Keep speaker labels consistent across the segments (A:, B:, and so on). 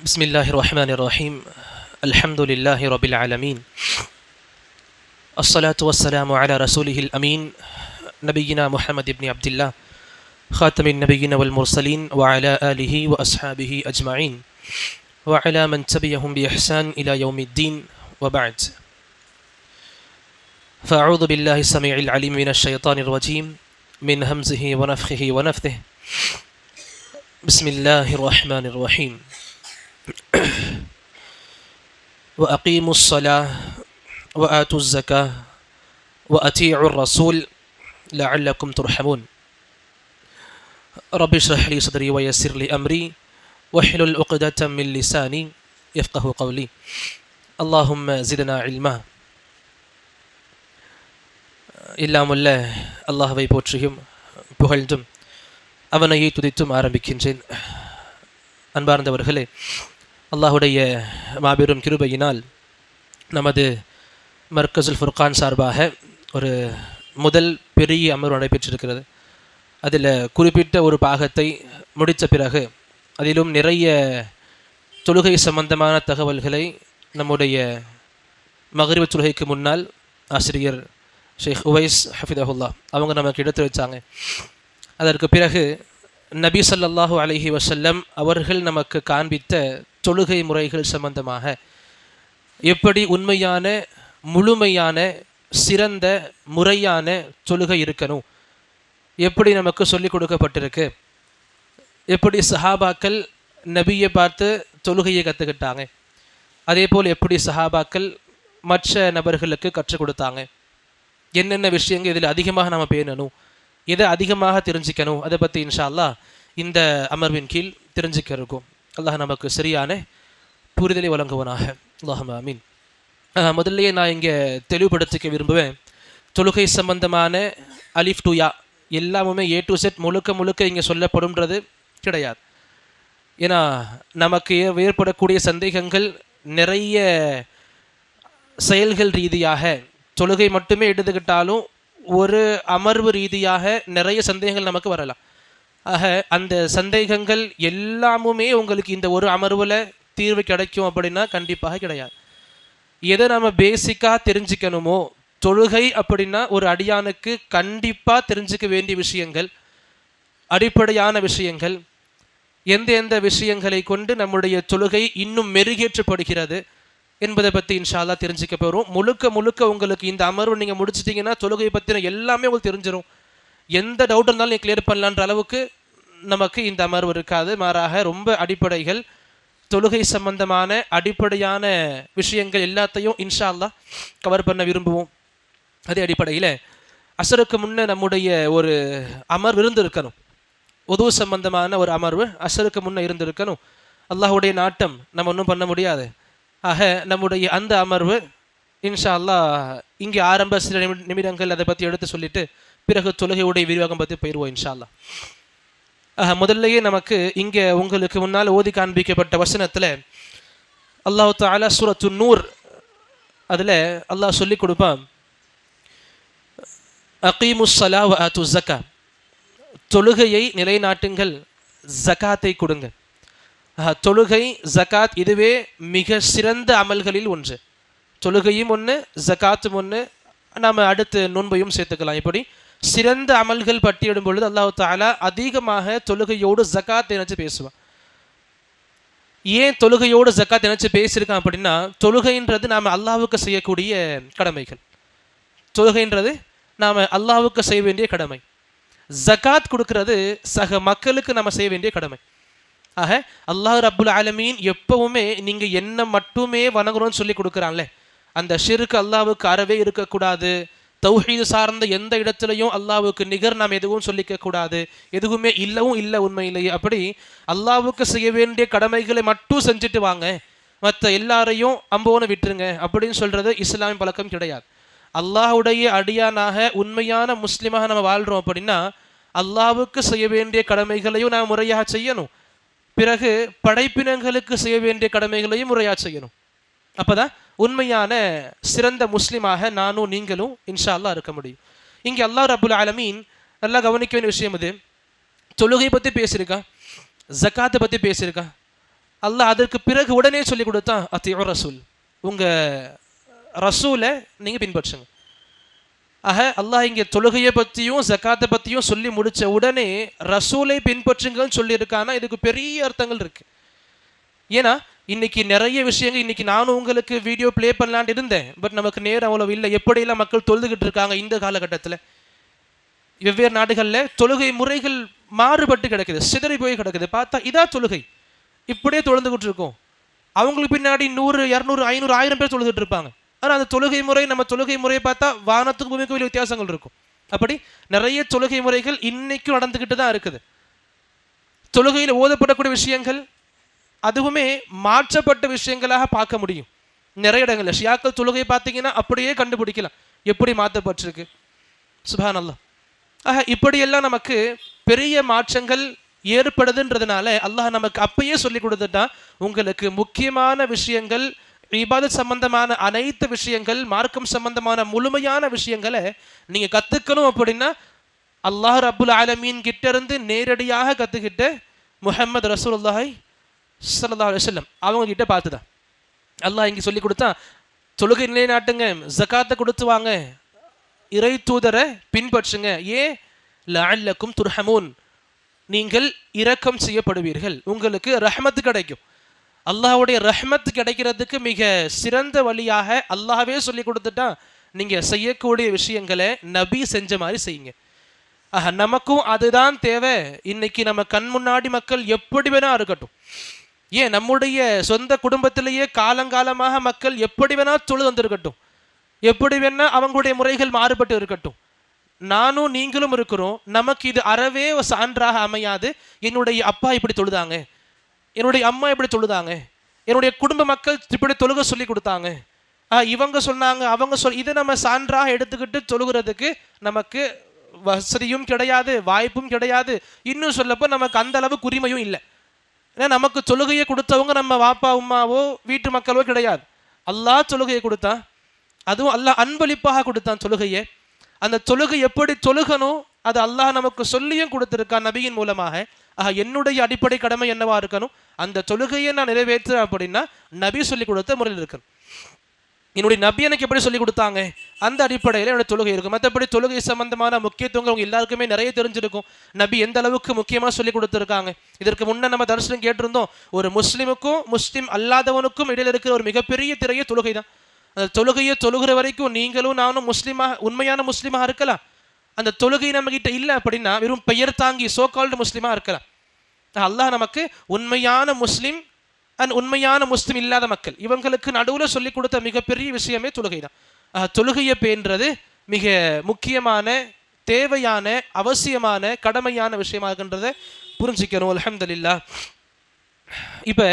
A: بسم الله الرحمن الرحيم. الحمد لله رب العالمين. الصلاة والسلام على رسوله الأمين نبينا محمد بن عبد الله خاتم النبيين والمرسلين وعلى آله وأصحابه أجمعين وعلى من تبعهم بإحسان إلى يوم الدين وبعد. فأعوذ بالله السميع العليم من الشيطان الرجيم من همزه ونفخه ونفثه. بسم الله الرحمن الرحيم. وأقيموا الصلاة وآتوا الزكاة وأطيعوا الرسول لعلكم ترحمون. رب اشرح لي صدري ويسر لي أمري واحلل عقدة من لساني يفقه قولي. اللهم زدنا علما. இல்லாமுள்ள அல்லாஹ்வை போற்றியும் புகழ்ந்தும் அவனையே துதித்தும் ஆரம்பிக்கின்றேன். அன்பார்ந்தவர்களே, அல்லாஹுடைய மாபெரும் கிருபையினால் நமது மர்கஸுல் ஃபுர்கான் சார்பாக ஒரு முதல் பெரிய அமர்வு நடைபெற்றிருக்கிறது. அதில் குறிப்பிட்ட ஒரு பாகத்தை முடித்த பிறகு அதிலும் நிறைய தொழுகை சம்பந்தமான தகவல்களை நம்முடைய மக்ரிப் தொழுகைக்கு முன்னால் ஆசிரியர் ஷேக் உவைஸ் ஹஃபிதஹுல்லா அவங்க நமக்கு எடுத்து வச்சாங்க. அதற்கு பிறகு நபி ஸல்லல்லாஹு அலைஹி வஸல்லம் அவர்கள் நமக்கு காண்பித்த தொழுகை முறைகள் சம்பந்தமாக எப்படி உண்மையான முழுமையான சிறந்த முறையான தொழுகை இருக்கணும், எப்படி நமக்கு சொல்லிக் கொடுக்கப்பட்டிருக்கு, எப்படி சஹாபாக்கள் நபியை பார்த்து தொழுகையை கற்றுக்கிட்டாங்க, அதே போல் எப்படி சஹாபாக்கள் மற்ற நபர்களுக்கு கற்றுக் கொடுத்தாங்க, என்னென்ன விஷயங்கள் இதில் அதிகமாக நாம் பேணணும், எதை அதிகமாக தெரிஞ்சுக்கணும், அதை பற்றி இன்ஷா அல்லாஹ் இந்த அமர்வின் கீழ் தெரிஞ்சுக்க இருக்கும். அல்லாஹ் நமக்கு சரியான புரிதலை வழங்குவனாக. அல்லாஹும்ம ஆமீன். முதல்லையே நான் இங்கே தெளிவுபடுத்திக்க விரும்புவேன். தொழுகை சம்பந்தமான அலிஃப் டு யா எல்லாமுமே ஏ டு செட் முழுக்க இங்கே சொல்லப்படும்ன்றது கிடையாது. ஏன்னா நமக்கு ஏற்படக்கூடிய சந்தேகங்கள் நிறைய செயல்கள் ரீதியாக, தொழுகை மட்டுமே எடுத்துக்கிட்டாலும் ஒரு அமர்வு ரீதியாக நிறைய சந்தேகங்கள் நமக்கு வரலாம். ஆக அந்த சந்தேகங்கள் எல்லாமுமே உங்களுக்கு இந்த ஒரு அமர்வில் தீர்வு கிடைக்கும் அப்படின்னா கண்டிப்பாக கிடையாது. எதை நம்ம பேசிக்காக தெரிஞ்சுக்கணுமோ, தொழுகை அப்படின்னா ஒரு அடியானுக்கு கண்டிப்பாக தெரிஞ்சுக்க வேண்டிய விஷயங்கள், அடிப்படையான விஷயங்கள், எந்த விஷயங்களை கொண்டு நம்முடைய தொழுகை இன்னும் மெருகேற்றப்படுகிறது என்பதை பற்றி இன்ஷா அல்லாஹ் தெரிஞ்சுக்க போகிறோம். முழுக்க உங்களுக்கு இந்த அமர்வு நீங்கள் முடிச்சிட்டிங்கன்னா தொழுகையை பற்றின எல்லாமே உங்களுக்கு தெரிஞ்சிடும். எந்த டவுட் இருந்தாலும் நீங்கள் கிளியர் பண்ணலான்ற அளவுக்கு நமக்கு இந்த அமர்வு இருக்காது. மாறாக ரொம்ப அடிப்படைகள், தொழுகை சம்பந்தமான அடிப்படையான விஷயங்கள் எல்லாத்தையும் இன்ஷா அல்லாஹ் கவர் பண்ண விரும்புவோம். அதே அடிப்படையில் அசருக்கு முன்னே நம்முடைய ஒரு அமர்வு இருந்திருக்கணும். உது சம்பந்தமான ஒரு அமர்வு அசருக்கு முன்னே இருந்திருக்கணும். அல்லாஹுடைய நாட்டம் நம்ம ஒன்றும் பண்ண முடியாது. ஆக நம்முடைய அந்த அமர்வு இன்ஷா அல்லாஹ் இங்கே ஆரம்ப சில நிமிடங்கள் அதை பற்றி எடுத்து சொல்லிட்டு பிறகு தொழுகையுடைய விரிவாகம் பற்றி போயிடுவோம் இன்ஷா அல்லாஹ். முதல்லையே நமக்கு இங்கே உங்களுக்கு முன்னால் ஓதி காண்பிக்கப்பட்ட வசனத்தில் அல்லாஹ் தஆலா சூரத்து நூர் அதில் அல்லாஹ் சொல்லி கொடுப்பான், அகீமுஸ் ஸலா வ ஆத்து ஸக்கா, தொழுகையை நிலைநாட்டுங்கள், ஜகாத்தை கொடுங்க. தொழுகை ஜகாத் இதுவே மிக சிறந்த அமல்களில் ஒன்று. தொழுகையும் ஒன்று, ஜகாத்தும் ஒன்று, நாம் அடுத்து நோன்பையும் சேர்த்துக்கலாம். இப்படி சிறந்த அமல்கள் பட்டியலிடும் பொழுது அல்லாஹ் தஆலா அதிகமாக தொழுகையோடு ஜகாத் நினைச்சு பேசுவான். ஏன் தொழுகையோடு ஜகாத் நினைச்சு பேசியிருக்கான் அப்படின்னா, தொழுகைன்றது நாம் அல்லாஹ்வுக்கு செய்யக்கூடிய கடமைகள். தொழுகைன்றது நாம் அல்லாஹ்வுக்கு செய்ய வேண்டிய கடமை. ஜகாத் கொடுக்கறது சக மக்களுக்கு நம்ம செய்ய வேண்டிய கடமை. ஆக அல்லாஹ் ரப்புல் ஆலமீன் எப்பவுமே நீங்கள் என்ன மட்டுமே வணங்கணும்னு சொல்லி கொடுக்குறான்ல, அந்த ஷிர்க் அல்லாஹ்வுக்கு அறவே இருக்கக்கூடாது. தௌஹீது சார்ந்த எந்த இடத்துலையும் அல்லாஹ்வுக்கு நிகர் நாம் எதுவும் சொல்லிக்க கூடாது, எதுவுமே இல்லை உண்மையிலேயே. அப்படி அல்லாஹ்வுக்கு செய்ய வேண்டிய கடமைகளை மட்டும் செஞ்சுட்டு வாங்க, மற்ற எல்லாரையும் அம்போன்னு விட்டுருங்க அப்படின்னு சொல்றது இஸ்லாமிய பழக்கம் கிடையாது. அல்லாஹ்வுடைய அடியானாக உண்மையான முஸ்லிமாக நம்ம வாழ்கிறோம் அப்படின்னா அல்லாஹ்வுக்கு செய்ய வேண்டிய கடமைகளையும் நாம் முறையாக செய்யணும், பிறகு படைப்பினங்களுக்கு செய்ய வேண்டிய கடமைகளையும் முறையாக செய்யணும். அப்போதான் உண்மையான சிறந்த முஸ்லீமாக நானும் நீங்களும் இன்ஷா அல்லாஹ் இருக்க முடியும். இங்கே அல்லாஹ் ரப்புல் ஆலமீன் நல்லா கவனிக்க வேண்டிய விஷயம் இது. தொழுகை பற்றி பேசியிருக்கான், ஜக்காத்தை பற்றி பேசியிருக்கான், அல்லாஹ் அதற்கு பிறகு உடனே சொல்லி கொடுத்தான் அத்தியோ ரசூல், உங்கள் ரசூலை நீங்கள் பின்பற்றுங்க. ஆக அல்லாஹ் இங்கே தொழுகையை பற்றியும் ஜக்காத்தை பற்றியும் சொல்லி முடித்த உடனே ரசூலை பின்பற்றுங்கன்னு சொல்லியிருக்கான்னா இதுக்கு பெரிய அர்த்தங்கள் இருக்குது. ஏன்னா இன்னைக்கு நிறைய விஷயங்கள், இன்னைக்கு நானும் உங்களுக்கு வீடியோ ப்ளே பண்ணலான்னு இருந்தேன், பட் நமக்கு நேரம் அவ்வளோ இல்லை. எப்படியெல்லாம் மக்கள் தொழுதுகிட்டு இருக்காங்க இந்த காலகட்டத்தில். வெவ்வேறு நாடுகளில் தொழுகை முறைகள் மாறுபட்டு கிடக்குது, சிதறி போய் கிடக்குது. பார்த்தா இதா தொழுகை இப்படியே தொழுந்துகிட்டு இருக்கோம். அவங்களுக்கு பின்னாடி 100, 200, 500, 1000 பேர் தொழுதுட்டு இருப்பாங்க. ஆனால் அந்த தொழுகை முறை, நம்ம தொழுகை முறையை பார்த்தா வானத்துக்கும் பூமிக்கும் வெளிய வித்தியாசங்கள் இருக்கும். அப்படி நிறைய தொழுகை முறைகள் இன்னைக்கும் நடந்துக்கிட்டு தான் இருக்குது. தொழுகையில் ஓதப்படக்கூடிய விஷயங்கள் அதுவுமே மாற்றப்பட்ட விஷயங்களாக பார்க்க முடியும். நிறைய இடங்கள்ல ஷியாக்கள் தொழுகை பார்த்தீங்கன்னா அப்படியே கண்டுபிடிக்கலாம் எப்படி மாற்றப்பட்டிருக்கு. சுப்ஹான் அல்லாஹ். ஆக இப்படியெல்லாம் நமக்கு பெரிய மாற்றங்கள் ஏற்படுதுன்றதுனால அல்லாஹ் நமக்கு அப்பயே சொல்லி கொடுத்துட்டான், உங்களுக்கு முக்கியமான விஷயங்கள், இபாதத் சம்பந்தமான அனைத்து விஷயங்கள், மார்க்கம் சம்பந்தமான முழுமையான விஷயங்களை நீங்க கத்துக்கணும் அப்படின்னா அல்லாஹ் ரப்புல் ஆலமீன் கிட்ட இருந்து நேரடியாக கத்துக்கிட்ட முஹம்மது ரசூலுல்லாஹி ஸல்லல்லாஹு அலைஹி வஸல்லம் அவங்க கிட்ட பார்த்துதான் அல்லாஹ் இங்கே சொல்லி கொடுத்தா, தொழுகை நிலைநாட்டுங்க, ஜகாத்தை கொடுத்து வாங்க, இறை தூதரை பின்பற்றுங்க. ஏன்? லஅல்லக்கும் துர்ஹமூன், நீங்கள் இரக்கம் செய்யப்படுவீர்கள், உங்களுக்கு ரஹ்மத் கிடைக்கும். அல்லாஹ்வுடைய ரஹ்மத் கிடைக்கிறதுக்கு மிக சிறந்த வழியாக அல்லாஹ்வே சொல்லி கொடுத்துட்டா, நீங்க செய்யக்கூடிய விஷயங்களை நபி செஞ்ச மாதிரி செய்யுங்க. நமக்கும் அதுதான் தேவை. இன்னைக்கு நம்ம கண் முன்னாடி மக்கள் எப்படி வேணா இருக்கட்டும், ஏன் நம்முடைய சொந்த குடும்பத்திலேயே காலங்காலமாக மக்கள் எப்படி வேணா தொழுது வந்திருக்கட்டும், எப்படி வேணா அவங்களுடைய முறைகள் மாறுபட்டு இருக்கட்டும், நானும் நீங்களும் இருக்கிறோம், நமக்கு இது அறவே சான்றாக அமையாது. என்னுடைய அப்பா இப்படி தொழுதாங்க, என்னுடைய அம்மா இப்படி தொழுதாங்க, என்னுடைய குடும்ப மக்கள் இப்படி தொழுக சொல்லி கொடுத்தாங்க, இவங்க சொன்னாங்க, அவங்க இதை நம்ம சான்றாக எடுத்துக்கிட்டு தொழுகிறதுக்கு நமக்கு வசதியும் கிடையாது, வாய்ப்பும் கிடையாது. இன்னும் சொல்லப்போ நமக்கு அந்த அளவுக்கு உரிமையும் இல்லை. ஏன்னா நமக்கு தொழுகையை கொடுத்தவங்க நம்ம வாப்பா உம்மாவோ வீட்டு மக்களோ கிடையாது. அல்லாஹ் தொழுகையை கொடுத்தான், அதுவும் அல்லாஹ் அன்பளிப்பாக கொடுத்தான் தொழுகையை. அந்த தொழுகை எப்படி தொழுகணும் அது அல்லாஹ் நமக்கு சொல்லியும் கொடுத்துருக்கான் நபியின் மூலமாக. என்னுடைய அடிப்படை கடமை என்னவா இருக்கணும், அந்த தொழுகையை நான் நிறைவேற்றுறேன் அப்படின்னா நபி சொல்லி கொடுத்த முறையில் இருக்கணும். என்னுடைய நபி எனக்கு எப்படி சொல்லி கொடுத்தாங்க அந்த அடிப்படையில் என்னுடைய தொழுகை இருக்கும். மற்றபடி தொழுகை சம்பந்தமான முக்கியத்துவங்கள் அவங்க எல்லாருக்குமே நிறைய தெரிஞ்சிருக்கும். நபி எந்த அளவுக்கு முக்கியமாக சொல்லி கொடுத்துருக்காங்க. இதற்கு முன்னே நம்ம தரிசனம் கேட்டிருந்தோம், ஒரு முஸ்லீமுக்கும் முஸ்லீம் அல்லாதவனுக்கும் இடையில இருக்கிற ஒரு மிகப்பெரிய திரையே தொழுகை தான். அந்த தொழுகையை தொழுகிற வரைக்கும் நீங்களும் நானும் முஸ்லீமாக, உண்மையான முஸ்லீமாக இருக்கலாம். அந்த தொழுகை நம்ம கிட்ட இல்லை அப்படின்னா வெறும் பெயர் தாங்கி சோகால்டு முஸ்லீமாக இருக்கலாம். அல்லாஹ் நமக்கு உண்மையான முஸ்லீம் அண்ட் உண்மையான முஸ்லீம் இல்லாத மக்கள் இவங்களுக்கு நடுவில் சொல்லி கொடுத்த மிகப்பெரிய விஷயமே தொழுகை தான். தொழுகையை பேன்றது மிக முக்கியமான, தேவையான, அவசியமான, கடமையான விஷயமாகன்றதை புரிஞ்சிக்கணும். அல்ஹம்துலில்லாஹ். இப்போ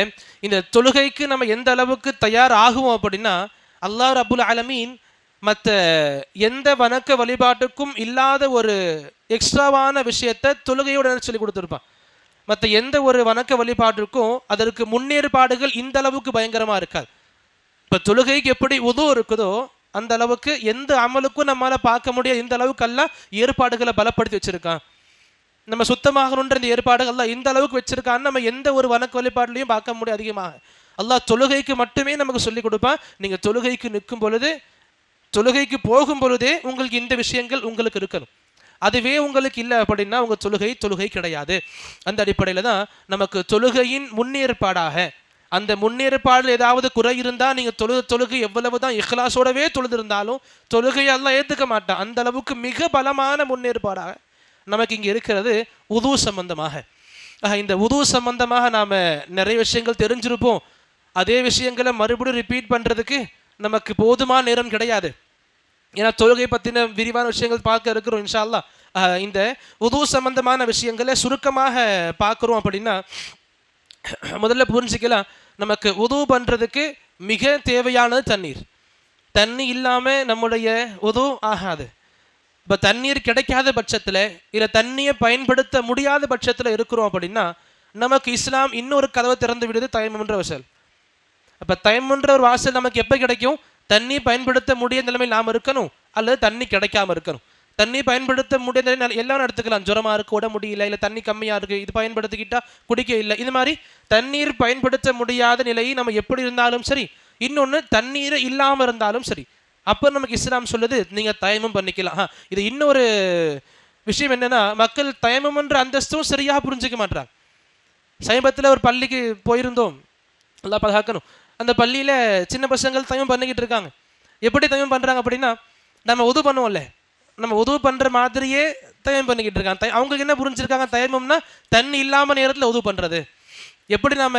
A: இந்த தொழுகைக்கு நம்ம எந்த அளவுக்கு தயார் ஆகுவோம் அப்படின்னா, அல்லாஹ் ரப்புல் ஆலமீன் மற்ற எந்த வணக்க வழிபாட்டுக்கும் இல்லாத ஒரு எக்ஸ்ட்ராவான விஷயத்தை தொழுகையோட சொல்லி கொடுத்துருப்பான். மற்ற எந்த ஒரு வணக்க வழிபாட்டிற்கும் அதற்கு முன்னேற்பாடுகள் இந்த அளவுக்கு பயங்கரமாக இருக்காது. இப்போ தொழுகைக்கு எப்படி உது இருக்குதோ அந்த அளவுக்கு எந்த அமலுக்கும் நம்மளால் பார்க்க முடியாது. இந்த அளவுக்கு எல்லாம் ஏற்பாடுகளை பலப்படுத்தி வச்சிருக்கான். நம்ம சுத்தமாகணுன்ற இந்த ஏற்பாடுகள் எல்லாம் இந்த அளவுக்கு வச்சிருக்கான்னு நம்ம எந்த ஒரு வணக்க வழிபாடுலையும் பார்க்க முடியாது. அதிகமாக அல்லாஹ் தொழுகைக்கு மட்டுமே நமக்கு சொல்லி கொடுப்பான். நீங்கள் தொழுகைக்கு நிற்கும் பொழுது, தொழுகைக்கு போகும் பொழுதே உங்களுக்கு இந்த விஷயங்கள் உங்களுக்கு இருக்கணும். அதுவே உங்களுக்கு இல்லை அப்படின்னா உங்கள் தொழுகை கிடையாது. அந்த அடிப்படையில் தான் நமக்கு தொழுகையின் முன்னேற்பாடாக, அந்த முன்னேற்பாடில் ஏதாவது குறை இருந்தால் நீங்கள் தொழுகை எவ்வளவு தான் இஹ்லாஸோடவே தொழுதிருந்தாலும் தொழுகையெல்லாம் ஏற்றுக்க மாட்டான். அந்த அளவுக்கு மிக பலமான முன்னேற்பாடாக நமக்கு இங்கே இருக்கிறது உது சம்பந்தமாக. இந்த உது சம்பந்தமாக நாம் நிறைய விஷயங்கள் தெரிஞ்சிருப்போம். அதே விஷயங்களை மறுபடியும் ரிப்பீட் பண்ணுறதுக்கு நமக்கு போதுமான நேரம் கிடையாது. ஏன்னா தொழுகை பற்றின விரிவான விஷயங்கள் பார்க்க இருக்கிறோம் இன்ஷா அல்லாஹ். இந்த உது சம்பந்தமான விஷயங்களை சுருக்கமாக பார்க்குறோம் அப்படின்னா, முதல்ல புரிஞ்சிக்கலாம், நமக்கு உது பண்ணுறதுக்கு மிக தேவையானது தண்ணீர். தண்ணி இல்லாமல் நம்முடைய உது ஆகாது. இப்போ தண்ணீர் கிடைக்காத பட்சத்தில், இல்லை தண்ணியை பயன்படுத்த முடியாத பட்சத்தில் இருக்கிறோம் அப்படின்னா நமக்கு இஸ்லாம் இன்னொரு கதவை திறந்து விடுது, தயம்முன்ற வாசல். அப்போ தயம்முன்ற ஒரு வாசல் நமக்கு எப்போ கிடைக்கும்? தண்ணி பயன்படுத்த முடிய நிலைமையில் நாம் இருக்கணும், அல்லது தண்ணி கிடைக்காம இருக்கணும். தண்ணி பயன்படுத்த முடியாத எல்லாரும் எடுத்துக்கலாம். ஜுரமா இருக்கு, உட முடியல, இல்லை தண்ணி கம்மியா இருக்கு, இது பயன்படுத்திக்கிட்டா குடிக்க இல்லை. இது மாதிரி தண்ணீர் பயன்படுத்த முடியாத நிலையை நம்ம எப்படி இருந்தாலும் சரி, இன்னொன்று தண்ணீர் இல்லாமல் இருந்தாலும் சரி, அப்போ நமக்கு இஸ்லாம் சொல்லுது நீங்க தயமம் பண்ணிக்கலாம். இது இன்னொரு விஷயம் என்னன்னா, மக்கள் தயமம்ன்ற அந்தஸ்தும் சரியாக புரிஞ்சுக்க மாட்டாங்க. சமீபத்தில் ஒரு பள்ளிக்கு போயிருந்தோம், நல்லா பாதுகாக்கணும். அந்த பள்ளியில சின்ன பசங்கள் தயமம் பண்ணிக்கிட்டு இருக்காங்க. எப்படி தயமம் பண்றாங்க அப்படின்னா, நம்ம உது பண்ணுவோம்ல, நம்ம உதவு பண்ற மாதிரியே தயமம் பண்ணிக்கிட்டு இருக்காங்க. அவங்களுக்கு என்ன புரிஞ்சிருக்காங்க, தயமம்னா தண்ணி இல்லாம நேரத்தில் உதவு பண்றது. எப்படி நம்ம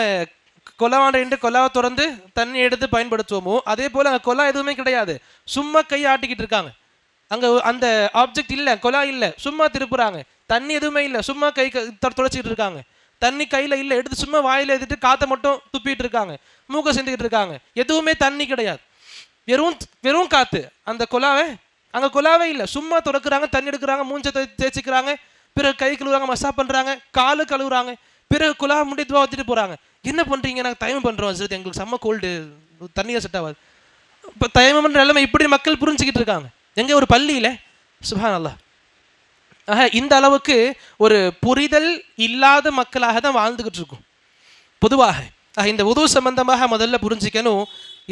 A: கொலாவாண்டு கொலாவை திறந்து தண்ணி எடுத்து பயன்படுத்துவோமோ அதே போல அங்கே கொலா எதுவுமே கிடையாது, சும்மா கை ஆட்டிக்கிட்டு இருக்காங்க. அங்கே அந்த ஆப்ஜெக்ட் இல்லை, கொலா இல்லை, சும்மா திருப்புறாங்க. தண்ணி எதுவுமே இல்லை, சும்மா கை துளைச்சிக்கிட்டு இருக்காங்க. தண்ணி கையில் இல்லை, எடுத்து சும்மா வாயில் எடுத்துட்டு காற்றை மட்டும் துப்பிட்டு இருக்காங்க, மூக்க செஞ்சுக்கிட்டு இருக்காங்க. எதுவுமே தண்ணி கிடையாது, வெறும் வெறும் காற்று. அந்த கொலாவை அங்கே கொலாவே இல்லை, சும்மா துறக்குறாங்க, தண்ணி எடுக்கிறாங்க, மூஞ்சை தேய்ச்சிக்கிறாங்க, பிறகு கை கழுவுறாங்க, மசா பண்ணுறாங்க, காலு கழுவுறாங்க, பிறகு குலா முடி துவா வச்சுட்டு போகிறாங்க. என்ன பண்ணுறீங்க? நாங்கள் தயமம் பண்ணுறோம் சார், எங்களுக்கு செம்ம கோல்டு, தண்ணியை செட் ஆகாது. இப்போ தயமம்ன்ற நிலைமை இப்படி மக்கள் புரிஞ்சுக்கிட்டு இருக்காங்க. எங்கே? ஒரு பள்ளியில். சுப்ஹான் அல்லாஹ். ஆக இந்த அளவுக்கு ஒரு புரிதல் இல்லாத மக்களாக தான் வாழ்ந்துக்கிட்டு இருக்கும் பொதுவாக. இந்த உது சம்பந்தமாக முதல்ல புரிஞ்சிக்கணும்.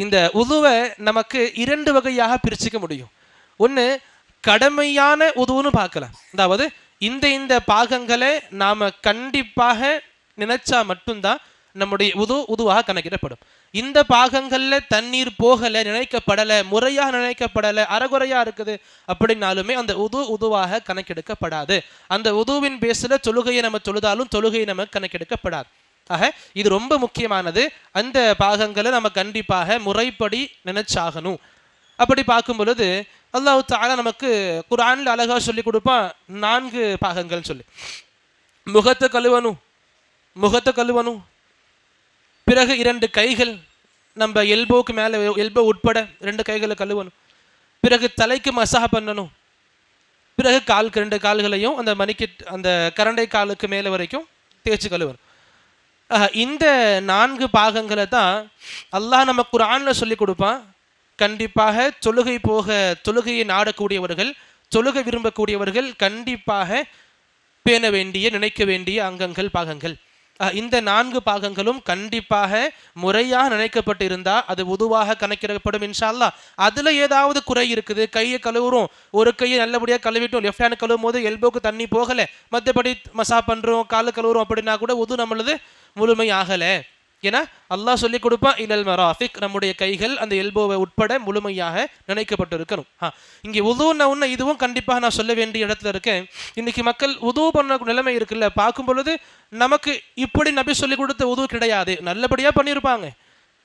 A: இந்த உதுவை நமக்கு 2 வகையாக பிரிச்சுக்க முடியும். ஒன்று கடமையான உதுவுன்னு பார்க்கலாம். அதாவது இந்த பாகங்களை நாம் கண்டிப்பாக நினைச்சா மட்டும்தான் நம்முடைய உதுவாக கணக்கிடப்படும். இந்த பாகங்களில் தண்ணீர் போகலை, நினைக்கப்படலை, முறையாக நினைக்கப்படலை, அறகுறையாக இருக்குது அப்படின்னாலுமே அந்த உதுவாக கணக்கெடுக்கப்படாது. அந்த உதுவின் பேஸில் தொழுகையை நம்ம தொழுதாலும் தொழுகையை நம்ம கணக்கெடுக்கப்படாது. ஆக இது ரொம்ப முக்கியமானது. அந்த பாகங்களை நம்ம கண்டிப்பாக முறைப்படி நினைச்சாகணும். அப்படி பார்க்கும் பொழுது அல்லாஹ் தஆலா நமக்கு குர்ஆனில் அழகாக சொல்லி கொடுப்பான் 4 பாகங்கள் சொல்லி. முகத்தை கழுவணும், பிறகு 2 கைகள், நம்ம எல்போக்கு மேலே, எல்போ உட்பட 2 கைகளை கழுவணும், பிறகு தலைக்கு மசாஹ் பண்ணணும், பிறகு 2 கால்களையும் அந்த கரண்டை காலுக்கு மேலே வரைக்கும் தேய்ச்சி கழுவணும். இந்த 4 பாகங்களை தான் அல்லாஹ் நம்ம குர்ஆனில் சொல்லி கொடுப்பான். கண்டிப்பாக தொழுகையை நாடக்கூடியவர்கள், தொழுகை விரும்பக்கூடியவர்கள் கண்டிப்பாக பேண வேண்டிய, நினைக்க வேண்டிய அங்கங்கள், பாகங்கள். இந்த 4 பாகங்களும் கண்டிப்பாக முறையாக நினைக்கப்பட்டு இருந்தால் அது உதுவாக கணக்கிடப்படும் இன்ஷா அல்லாஹ். அதில் ஏதாவது குறை இருக்குது, கையை கழுவுறோம், ஒரு கையை நல்லபடியாக கழுவிட்டோம், லெஃப்ட் ஹேண்ட் கழுவும் போது எல்போக்கு தண்ணி போகலை, மற்றபடி மசா பண்ணுறோம், காலு கழுவுறோம் அப்படின்னா கூட உது நம்மளது முழுமை ஆகலை. ஏன்னா அல்லாஹ் சொல்லி கொடுப்பான் இலல் மராஃபிக், நம்முடைய கைகள் அந்த எல்போவை உட்பட முழுமையாக நினைக்கப்பட்டு இருக்கணும். இங்கே உதுன்னா இதுவும் கண்டிப்பாக நான் சொல்ல வேண்டிய இடத்துல இருக்கேன். இன்னைக்கு மக்கள் உது பண்ண நிலைமை இருக்குல்ல, பார்க்கும் பொழுது நமக்கு இப்படி நபி சொல்லி கொடுத்த உது கிடையாது. நல்லபடியாக பண்ணியிருப்பாங்க,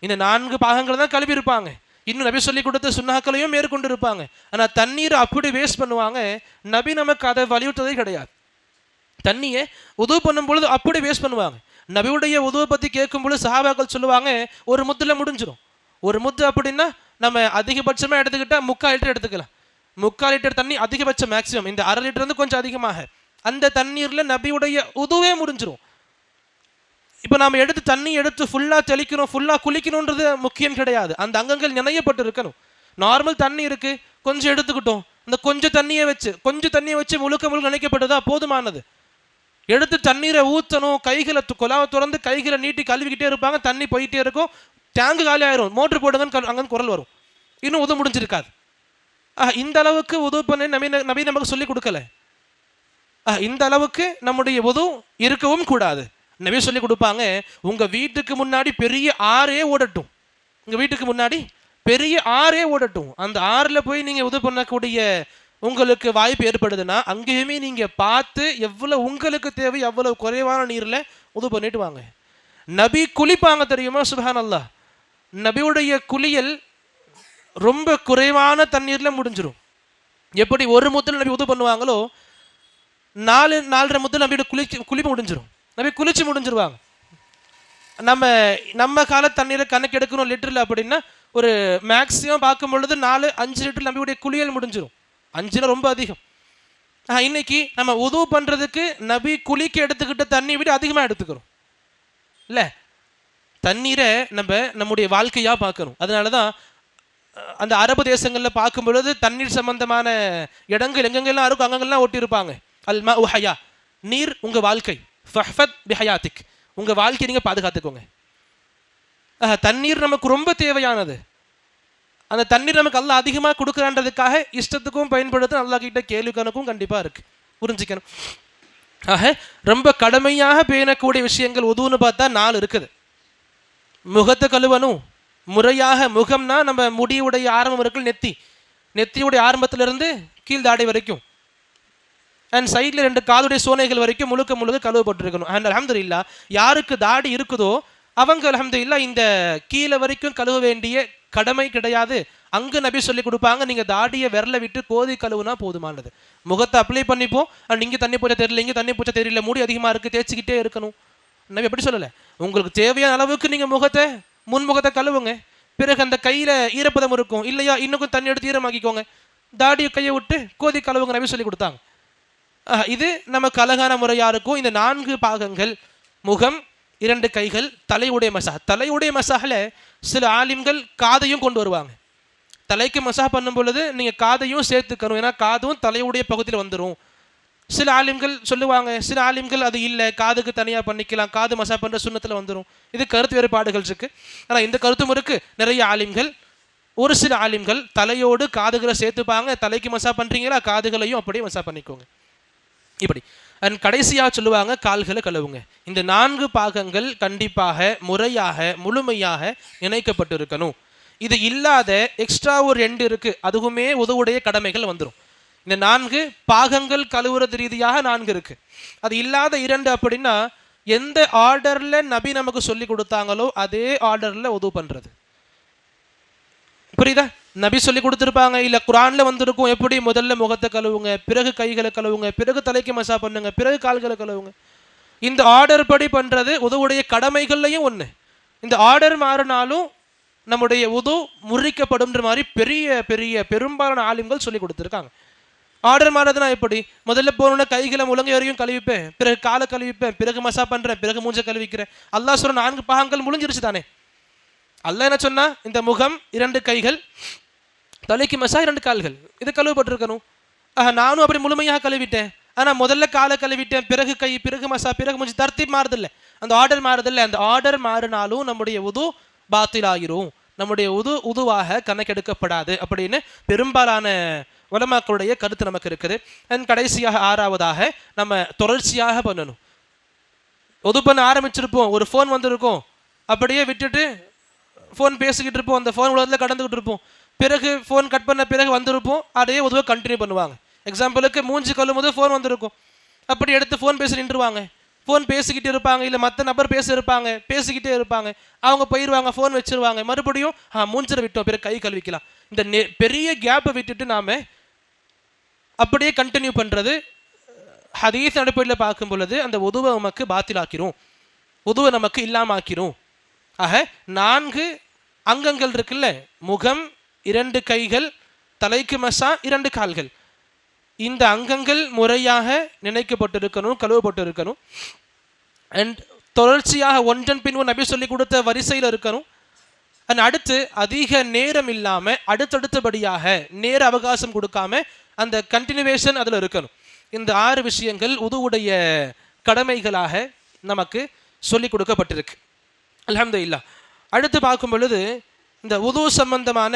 A: இந்த 4 பாகங்கள் தான் கழுவி இருப்பாங்க, இன்னும் நபி சொல்லி கொடுத்த சுன்னாக்களையும் மேற்கொண்டு இருப்பாங்க. ஆனால் தண்ணீரை அப்படி வேஸ்ட் பண்ணுவாங்க. நபி நமக்கு அதை வலியுறுத்ததே கிடையாது. தண்ணியை உது பண்ணும் பொழுது அப்படி வேஸ்ட் பண்ணுவாங்க. நபியுடைய உதுவை பற்றி கேட்கும் பொழுது சஹாபாக்கள் சொல்லுவாங்க, ஒரு முத்தில் முடிஞ்சிடும். ஒரு முத்து அப்படின்னா நம்ம அதிகபட்சமாக எடுத்துக்கிட்டால் 3/4 லிட்டர் எடுத்துக்கலாம். 3/4 லிட்டர் தண்ணி அதிகபட்சம், மேக்ஸிமம். இந்த 1/2 லிட்டர் வந்து கொஞ்சம் அதிகமாக, அந்த தண்ணீரில் நபியுடைய உதுவே முடிஞ்சிடும். இப்போ நம்ம தண்ணி எடுத்து ஃபுல்லாக தெளிக்கணும், ஃபுல்லாக குளிக்கணுன்றது முக்கியம் கிடையாது. அந்த அங்கங்கள் நினையப்பட்டு இருக்கணும். நார்மல் தண்ணி இருக்குது, கொஞ்சம் எடுத்துக்கிட்டோம், அந்த கொஞ்சம் தண்ணியை வச்சு முழுக்க நினைக்கப்பட்டதா போதுமானது. எடுத்து தண்ணீரை ஊற்றணும், கைகளை கொலாவை திறந்து கைகளை நீட்டி கழுவிக்கிட்டே இருப்பாங்க, தண்ணி போயிட்டே இருக்கும், டேங்கு காலி ஆயிரும், மோட்ரு போடுங்கன்னு அங்கே குரல் வரும், இன்னும் உது முடிஞ்சிருக்காது. இந்த அளவுக்கு உது பண்ண நபி நமக்கு சொல்லி கொடுக்கல. இந்த அளவுக்கு நம்முடைய உது இருக்கவும் கூடாது. நபி சொல்லி கொடுப்பாங்க, உங்கள் வீட்டுக்கு முன்னாடி பெரிய ஆறே ஓடட்டும், அந்த ஆறில் போய் நீங்கள் உது பண்ணக்கூடிய உங்களுக்கு வாய்ப்பு ஏற்படுதுன்னா அங்கேயுமே நீங்கள் பார்த்து எவ்வளவு உங்களுக்கு தேவை, எவ்வளவு குறைவான நீரில் உது பண்ணிட்டு வாங்க. நபி குளிப்பாங்க தெரியுமா? சுப்ஹான் அல்லாஹ். நபியுடைய குளியல் ரொம்ப குறைவான தண்ணீரில் முடிஞ்சிடும். எப்படி ஒரு முத்தில் நபி உது பண்ணுவாங்களோ 4-4.5 முத்தில் நபியோட குளிப்பு முடிஞ்சிடும். நபி குளிச்சு முடிஞ்சிருவாங்க. நம்ம கால தண்ணீரை கணக்கு எடுக்கணும் லிட்டரில் அப்படின்னா ஒரு மேக்ஸிமம் பார்க்கும் பொழுது 4-5 லிட்டர் நபியுடைய குளியல் முடிஞ்சிடும். 5 ரொம்ப அதிகம். இன்னைக்கு நம்ம உது பண்ணுறதுக்கு நபி குளிக்க எடுத்துக்கிட்ட தண்ணி விட அதிகமாக எடுத்துக்கிறோம் இல்லை? தண்ணீரை நம்முடைய வாழ்க்கையாக பார்க்கணும். அதனால தான் அந்த அரபு தேசங்களில் பார்க்கும் பொழுது தண்ணீர் சம்பந்தமான இடங்கள் எங்கெங்கெல்லாம் இருக்கும் அங்கங்கெல்லாம் ஒட்டியிருப்பாங்க. அல் மா உஹயா, நீர் உங்கள் வாழ்க்கை, ஃபஹ்ஃபத் பிஹயாத்திக், உங்கள் வாழ்க்கையை நீங்கள் பாதுகாத்துக்கோங்க. தண்ணீர் நமக்கு ரொம்ப தேவையானது. அந்த தண்ணீர் நமக்கு அல்லாஹ் அதிகமாக கொடுக்குறான்றதுக்காக இஷ்டத்துக்கும் பயன்படுத்த அல்லாஹ் கிட்ட கேள்வி கணக்கும் கண்டிப்பாக இருக்குது, புரிஞ்சுக்கணும். ஆக ரொம்ப கடமையாக பேணக்கூடிய விஷயங்கள் உதுன்னு பார்த்தா 4 இருக்குது. முகத்தை கழுவணும் முறையாக. முகம்னா நம்ம முடியுடைய ஆரம்பம் இருக்கு, நெத்தியுடைய ஆரம்பத்திலிருந்து கீழ் தாடை வரைக்கும், அண்ட் சைடில் 2 காதுடைய சோனைகள் வரைக்கும் முழுக்க கழுவப்பட்டிருக்கணும். அண்ட் அல்ஹம்துலில்லாஹ் யாருக்கு தாடி இருக்குதோ அவங்க அல்ஹம்துலில்லாஹ் இந்த கீழே வரைக்கும் கழுவ வேண்டிய கடமை கிடையாது. அங்கு நபி சொல்லி கொடுப்பாங்க, நீங்கள் தாடியை விரல விட்டு கோதி கழுவுனா போதுமானது. முகத்தை அப்ளை பண்ணிப்போம், அண்ட் இங்கே தண்ணி பூச்சா தெரியல, இங்கே தண்ணி பூச்சா தெரியல, மூடி அதிகமாக இருக்குது, தேய்ச்சிக்கிட்டே இருக்கணும். நபி எப்படி சொல்லலை, உங்களுக்கு தேவையான அளவுக்கு நீங்கள் முகத்தை முன்முகத்தை கழுவுங்க. பிறகு அந்த கையில் ஈரப்பதம் இருக்கும் இல்லையா, இன்னும் தண்ணி எடுத்து ஈரமாக்கிக்கோங்க, தாடியை கையை விட்டு கோதி கழுவுங்க நபி சொல்லி கொடுத்தாங்க. இது நமக்கு அழகான முறையாக இருக்கும். இந்த 4 பாகங்கள், முகம், 2 கைகள், தலையுடைய மசாஹ். தலையுடைய மசாஹில் சில ஆலிம்கள் காதையும் கொண்டு வருவாங்க. தலைக்கு மசாஹ் பண்ணும் பொழுது நீங்கள் காதையும் சேர்த்துக்கணும், ஏன்னா காதும் தலையுடைய பகுதியில் வந்துடும். சில ஆலிம்கள் சொல்லுவாங்க, சில ஆலிம்கள் அது இல்லை, காதுக்கு தனியாக பண்ணிக்கலாம், காது மசாஹ் பண்ணுற சுண்ணத்தில் வந்துடும். இது கருத்து வேறுபாடுகள் இருக்குது. ஆனால் இந்த கருத்தும் இருக்குது. நிறைய ஆலிம்கள், ஒரு சில ஆலிம்கள் தலையோடு காதுகளை சேர்த்துப்பாங்க. தலைக்கு மசாஹ் பண்ணுறீங்களா, காதுகளையும் அப்படியே மசாஹ் பண்ணிக்கோங்க இப்படி. அண்ட் கடைசியாக சொல்லுவாங்க கால்களை கழுவுங்க. இந்த 4 பாகங்கள் கண்டிப்பாக முறையாக முழுமையாக இணைக்கப்பட்டு இருக்கணும். இது இல்லாத எக்ஸ்ட்ரா ஒரு 2 இருக்குது, அதுவுமே உதவுடைய கடமைகள் வந்துடும். இந்த 4 பாகங்கள் கழுவுறது ரீதியாக 4 இருக்குது. அது இல்லாத 2 அப்படின்னா எந்த ஆர்டரில் நபி நமக்கு சொல்லி கொடுத்தாங்களோ அதே ஆர்டரில் உதவு பண்ணுறது. புரியுதா? நபி சொல்லி கொடுத்துருப்பாங்க, இல்லை குரானில் வந்திருக்கும், எப்படி முதல்ல முகத்தை கழுவுங்க, பிறகு கைகளை கழுவுங்க, பிறகு தலைக்கு மசா பண்ணுங்க, பிறகு கால்களை கழுவுங்க. இந்த ஆர்டர் படி பண்ணுறது உதவுடைய கடமைகள்லையும் ஒன்று. இந்த ஆர்டர் மாறினாலும் நம்முடைய உது முறிக்கப்படும்ன்ற மாதிரி பெரிய பெரிய பெரும்பாலான ஆலிம்கள் சொல்லி கொடுத்துருக்காங்க. ஆர்டர் மாறதுனா எப்படி, முதல்ல போனோன்னா கைகளை முழங்கை வரையும் கழுவிப்பேன், பிறகு காலை கழுவிப்பேன், பிறகு மசா பண்ணுறேன், பிறகு மூஞ்ச கழுவிக்கிறேன். அல்லாஹ் சொல்ற 4 பாகங்கள் முடிஞ்சிருச்சு தானே. அல்லாஹ் என்ன சொன்னா, இந்த முகம், 2 கைகள், தலைக்கு மசா, 2 கால்கள், இது கழுவப்பட்டிருக்கணும். நானும் அப்படி முழுமையாக கழுவிட்டேன். ஆனால் முதல்ல காலை கழுவிட்டேன், பிறகு கை, பிறகு மசா, பிறகு மூஞ்சி. தர்த்தீப் மாறுதில்லை, அந்த ஆர்டர் மாறுதில்லை. அந்த ஆர்டர் மாறினாலும் நம்முடைய உது பாத்தில் ஆகிரும், நம்முடைய உதுவாக கணக்கெடுக்கப்படாது அப்படின்னு பெரும்பாலான உலமாக்களுடைய கருத்து நமக்கு இருக்குது. அண்ட் கடைசியாக 6வதாக நம்ம தொடர்ச்சியாக பண்ணணும். உது பண்ண ஆரம்பிச்சிருப்போம், ஒரு ஃபோன் வந்திருக்கும், அப்படியே விட்டுட்டு ஃபோன் பேசிக்கிட்டு இருப்போம், அந்த ஃபோன் உலகத்தில் கடந்துக்கிட்டு இருப்போம். பிறகு ஃபோன் கட் பண்ண பிறகு வந்திருப்போம், அதே உதவை கண்டினியூ பண்ணுவாங்க. எக்ஸாம்பிளுக்கு மூஞ்சி கழுவும் போது ஃபோன் வந்திருக்கும், அப்படி எடுத்து ஃபோன் பேசி நின்றுவாங்க, ஃபோன் பேசிக்கிட்டே இருப்பாங்க, இல்லை மற்ற நபர் பேசிக்கிட்டே இருப்பாங்க, அவங்க போயிடுவாங்க, ஃபோன் வச்சுருவாங்க, மறுபடியும் மூஞ்சில் விட்டோம், பிறகு கை கழுவிக்கலாம். இந்த பெரிய கேப்பை விட்டுட்டு நாம் அப்படியே கண்டினியூ பண்ணுறது ஹதீஸ் அடிப்படையில் பார்க்கும் பொழுது அந்த உதுவை நமக்கு பாத்திலாக்கிரும், உதுவை நமக்கு இல்லாமல் ஆக்கிரும். ஆக 4 அங்கங்கள் இருக்குல்ல, முகம், 2 கைகள், தலைக்கு மசா, 2 கால்கள், இந்த அங்கங்கள் முறையாக நினைக்கப்பட்டிருக்கணும், கழுவப்பட்டிருக்கணும். அண்ட் தொடர்ச்சியாக ஒன்றன் பின் நபி சொல்லி கொடுத்த வரிசையில் இருக்கணும். அண்ட் அடுத்து அதிக நேரம் இல்லாமல் அடுத்தடுத்தபடியாக நேர அவகாசம் கொடுக்காம அந்த கண்டினியூவேஷன் அதில் இருக்கணும். இந்த 6 விஷயங்கள் உதுவுடைய கடமைகளாக நமக்கு சொல்லி கொடுக்கப்பட்டிருக்கு. அல்ஹம்துலில்லாஹ். அடுத்து பார்க்கும் பொழுது இந்த உது சம்பந்தமான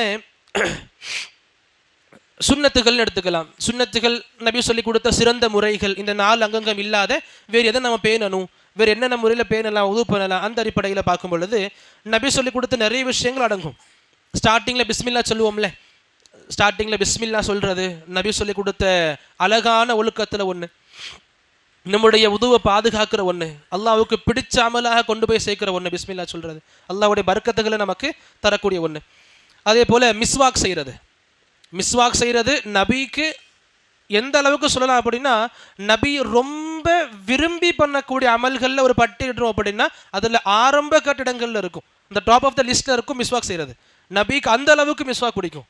A: சுன்னத்துகள்னு எடுத்துக்கலாம். சுன்னத்துகள் நபி சொல்லி கொடுத்த சிறந்த முறைகள், இந்த 4 அங்கங்கள் இல்லாத வேறு எதை நம்ம பேணணும், வேறு என்னென்ன முறையில் பேணலாம், உது பண்ணலாம், அந்த அடிப்படையில் பார்க்கும் பொழுது நபி சொல்லி கொடுத்த நிறைய விஷயங்கள் அடங்கும். ஸ்டார்டிங்கில் பிஸ்மில்லா சொல்லுவோம்ல, ஸ்டார்டிங்கில் பிஸ்மில்லா சொல்கிறது நபி சொல்லி கொடுத்த அழகான ஒழுக்கத்தில் ஒன்று, நம்முடைய உதுவை பாதுகாக்கிற ஒன்று, அல்லாஹ்வுக்கு பிடிச்ச அமலாக கொண்டு போய் சேர்க்கிற ஒன்று பிஸ்மில்லா சொல்கிறது, அல்லாஹ்வுடைய பரக்கத்துகளை நமக்கு தரக்கூடிய ஒன்று. அதே போல் மிஸ்வாக் செய்கிறது நபிக்கு எந்த அளவுக்கு சொல்லலாம் அப்படின்னா, நபி ரொம்ப விரும்பி பண்ணக்கூடிய அமல்களில் ஒரு பட்டியலிடுறோம் அப்படின்னா அதில் ஆரம்ப கட்டிடங்களில் இருக்கும், இந்த டாப் ஆஃப் த லிஸ்ட்டில் இருக்கும் மிஸ்வாக் செய்கிறது. நபிக்கு அந்த அளவுக்கு மிஸ்வாக் பிடிக்கும்.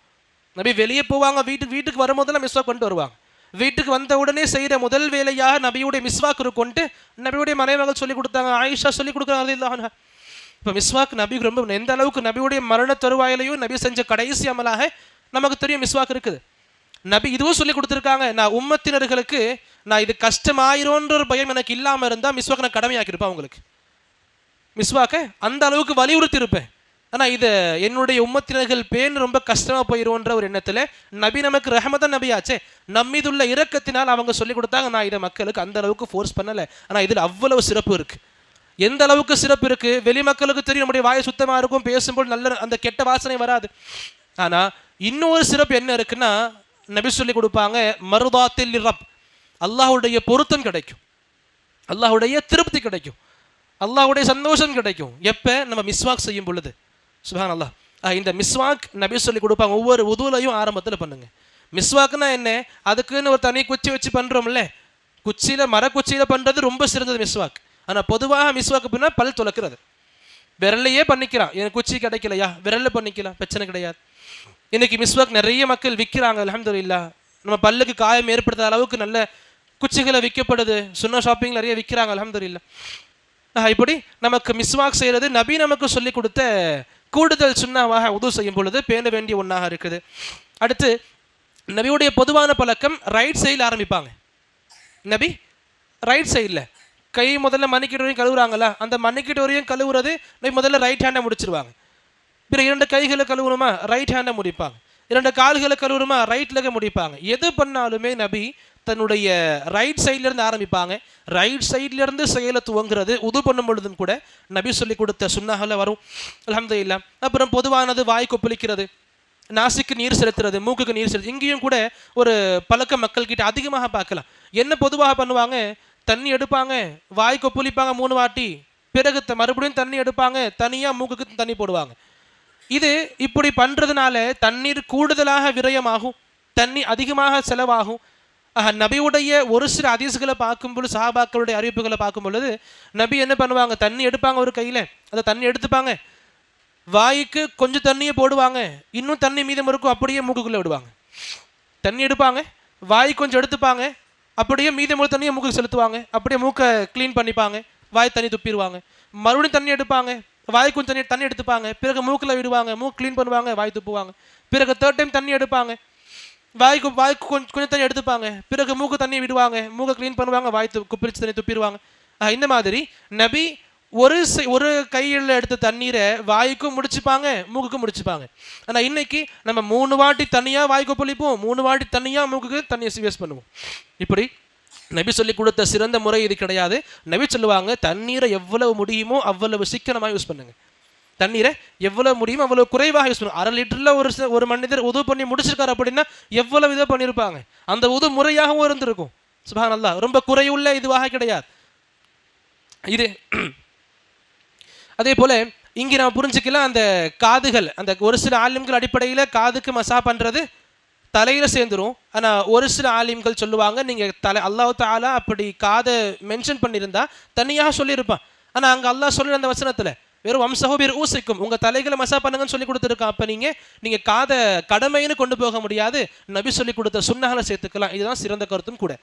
A: நபி வெளியே போவாங்க, வீட்டுக்கு வரும்போதெல்லாம் மிஸ்வாக் பண்ணிட்டு வருவாங்க. வீட்டுக்கு வந்த உடனே செய்கிற முதல் வேலையாக நபியுடைய மிஸ்வாக் இருக்கும்ட்டு நபியுடைய மனைமகள் சொல்லி கொடுத்தாங்க, ஆயிஷா சொல்லி கொடுக்குறாங்க. இப்போ மிஸ்வாக் நபிக்கு ரொம்ப எந்த அளவுக்கு நபியுடைய மரண தருவாயிலையும் நபி செஞ்ச கடைசி அமலாக நமக்கு தெரியும் மிஸ்வாக் இருக்குது. நபி இதுவும் சொல்லி கொடுத்துருக்காங்க, நான் உம்மத்தினர்களுக்கு நான் இது கஷ்டமாயிரும்ன்ற ஒரு பயம் எனக்கு இல்லாமல் இருந்தால் மிஸ்வாக் நான் கடமையாக்கியிருப்பேன். அவங்களுக்கு மிஸ்வாக்கை அந்த அளவுக்கு வலியுறுத்தி இருப்பேன். ஆனால் இது என்னுடைய உம்மத்தினர்கள் பேன் ரொம்ப கஷ்டமாக போயிடும்ன்ற ஒரு எண்ணத்தில் நபி நமக்கு ரஹமதன் நபியாச்சே, நம்மீதுள்ள இரக்கத்தினால் அவங்க சொல்லி கொடுத்தாங்க. நான் இதை மக்களுக்கு அந்த அளவுக்கு ஃபோர்ஸ் பண்ணலை. ஆனால் இதில் அவ்வளவு சிறப்பு இருக்குது. எந்த அளவுக்கு சிறப்பு இருக்குது வெளி மக்களுக்கு தெரியும். நம்முடைய வாயை சுத்தமாக இருக்கும், பேசும்போது நல்ல அந்த கெட்ட வாசனை வராது. ஆனால் இன்னொரு சிறப்பு என்ன இருக்குன்னா, நபி சொல்லி கொடுப்பாங்க, மருதாத்தில் ரப், அல்லாஹுடைய பொருத்தம் கிடைக்கும், அல்லாஹுடைய திருப்தி கிடைக்கும், அல்லாஹுடைய சந்தோஷம் கிடைக்கும். எப்போ நம்ம மிஸ்வாக் செய்யும் பொழுது. சுப்ஹான் அல்லாஹ். இந்த மிஸ்வாக் நபி சொல்லி கொடுப்பாங்க, ஒவ்வொரு உதுலையும் ஆரம்பத்தில் பண்ணுங்க. மிஸ்வாக்குன்னா என்ன, அதுக்குன்னு ஒரு தனி குச்சி வச்சு பண்ணுறோம்ல, குச்சியில் மரக்குச்சியில் பண்ணுறது ரொம்ப சிறந்தது மிஸ்வாக். ஆனால் பொதுவாக மிஸ்வாக்கு பின்னா பல் துளக்கிறது, விரல்லையே பண்ணிக்கிறான். எனக்கு குச்சி கிடைக்கலையா விரல்ல பண்ணிக்கலாம், பிரச்சனை கிடையாது. இன்னைக்கு மிஸ்வாக் நிறைய மக்கள் விற்கிறாங்க, அல்ஹம்துலில்லாஹ். நம்ம பல்லுக்கு காயம் ஏற்படுத்தாத அளவுக்கு நல்ல குச்சிகளை விற்கப்படுது, சுன்னா ஷாப்பிங் நிறைய விற்கிறாங்க, அல்ஹம்துலில்லாஹ். இப்படி நமக்கு மிஸ்வாக் செய்கிறது நபி நமக்கு சொல்லி கொடுத்த கூடுதல் சுன்னாவாக உது செய்யும் பொழுது பேண வேண்டிய ஒன்றாக இருக்குது. அடுத்து நபியுடைய பொதுவான பழக்கம் ரைட் சைடில் ஆரம்பிப்பாங்க. நபி ரைட் சைடில் கை முதல்ல மணிக்கிட்ட வரையும் கழுவுறாங்களா, அந்த மணிக்கிட்ட வரையும் கழுவுறது நபி முதல்ல ரைட் ஹேண்டை முடிச்சிருவாங்க. பிறகு 2 கைகளை கழுவுணுமா ரைட் ஹேண்டை முடிப்பாங்க, 2 கால்களை கழுவுணுமா ரைட் லெக்கை முடிப்பாங்க. எது பண்ணாலுமே நபி தன்னுடைய ரைட் சைட்லேருந்து ஆரம்பிப்பாங்க. ரைட் சைட்லேருந்து செயலை துவங்குறது உது பண்ணும் பொழுதும் கூட நபி சொல்லி கொடுத்த சுன்னாஹில் வரும், அல்ஹம்துலில்லாஹ். அப்புறம் பொதுவானது வாய் கொப்பளிக்கிறது, நாசிக்கு நீர் செலுத்துறது, மூக்குக்கு நீர் செலுத்து. இங்கேயும் கூட ஒரு பழக்க மக்கள்கிட்ட அதிகமாக பார்க்கலாம். என்ன பொதுவாக பண்ணுவாங்க, தண்ணி எடுப்பாங்க, வாய் கொப்பளிப்பாங்க 3 வாட்டி, பிறகு மறுபடியும் தண்ணி எடுப்பாங்க, தனியாக மூக்குக்கு தண்ணி போடுவாங்க. இது இப்படி பண்ணுறதுனால தண்ணீர் கூடுதலாக விரயமாகும், தண்ணி அதிகமாக செலவாகும். நபியுடைய ஒரு சில ஹதீஸ்களை பார்க்கும்பொழுது, சஹாபாக்களுடைய அறிவிப்புகளை பார்க்கும் பொழுது நபி என்ன பண்ணுவாங்க, தண்ணி எடுப்பாங்க ஒரு கையில், அதை தண்ணி எடுத்துப்பாங்க, வாய்க்கு கொஞ்சம் தண்ணியை போடுவாங்க, இன்னும் தண்ணி மீதம் இருக்கும், அப்படியே மூக்குக்குள்ளே விடுவாங்க. தண்ணி எடுப்பாங்க, வாய் கொஞ்சம் எடுத்துப்பாங்க, அப்படியே மீதமுள்ள தண்ணியை மூக்குக்கு செலுத்துவாங்க, அப்படியே மூக்கை க்ளீன் பண்ணிப்பாங்க, வாய் தண்ணி துப்பிடுவாங்க. மறுபடியும் தண்ணி எடுப்பாங்க, வாய் கொஞ்சம் தண்ணி எடுத்துப்பாங்க, பிறகு மூக்கில் விடுவாங்க, மூக்கு க்ளீன் பண்ணுவாங்க, வாய் துப்புவாங்க. பிறகு 3rd டைம் தண்ணி எடுப்பாங்க, வாய்க்கு கொஞ்சம் தண்ணி எடுத்துப்பாங்க, பிறகு மூக்கு தண்ணி விடுவாங்க, மூக்கை க்ளீன் பண்ணுவாங்க, வாய் குப்பிரிச்சு தண்ணி துப்பிடுவாங்க. இந்த மாதிரி நபி ஒரு கையில் எடுத்த தண்ணீரை வாய்க்கும் முடிச்சுப்பாங்க, மூக்குக்கும் முடிச்சுப்பாங்க. ஆனால் இன்னைக்கு நம்ம 3 வாட்டி தண்ணியாக வாய்க்கு பொழிப்போம், 3 வாட்டி தண்ணியாக மூக்குக்கு தண்ணியை வேஸ்ட் பண்ணுவோம். இப்படி நபி சொல்லி கொடுத்த சிறந்த முறை இது கிடையாது. நபி சொல்லுவாங்க, தண்ணீரை எவ்வளவு முடியுமோ அவ்வளவு சிக்கனமாக யூஸ் பண்ணுங்க, தண்ணீரை எவ்வளவு முடியுமோ அவ்வளவு குறைவாக யூஸ் பண்ணுங்க. 1/2 லிட்டரில் ஒரு மனிதர் உது பண்ணி முடிச்சிருக்காரு அப்படின்னா எவ்வளவு இதை பண்ணியிருப்பாங்க, அந்த உது முறையாகவும் இருந்திருக்கும். சுப்ஹானல்லாஹ், ரொம்ப குறையுள்ள இதுவாக கிடையாது இது. அதே போல் இங்கே நான் புரிஞ்சுக்கலாம், அந்த காதுகள், அந்த ஒரு சில ஆலிம்கள் அடிப்படையில் காதுக்கு மசா பண்ணுறது தலையில் சேர்ந்துடும். ஆனால் ஒரு சில ஆலிம்கள் சொல்லுவாங்க, நீங்கள் அல்லாஹ் தஆலா அப்படி காதை மென்ஷன் பண்ணியிருந்தா தனியாக சொல்லியிருப்பான். ஆனால் அங்கே அல்லாஹ் சொல்லிற அந்த வசனத்தில் வெறும் வம்சஹு பிர்ஊசிக்கும், உங்கள் தலைகளை மசா பண்ணுங்கன்னு சொல்லி கொடுத்துருக்கான். அப்போ நீங்கள் காதை கடமைன்னு கொண்டு போக முடியாது, நபி சொல்லி கொடுத்த சுன்னஹ்ல சேர்த்துக்கலாம். இதுதான் சிறந்த கருத்தும் கூட.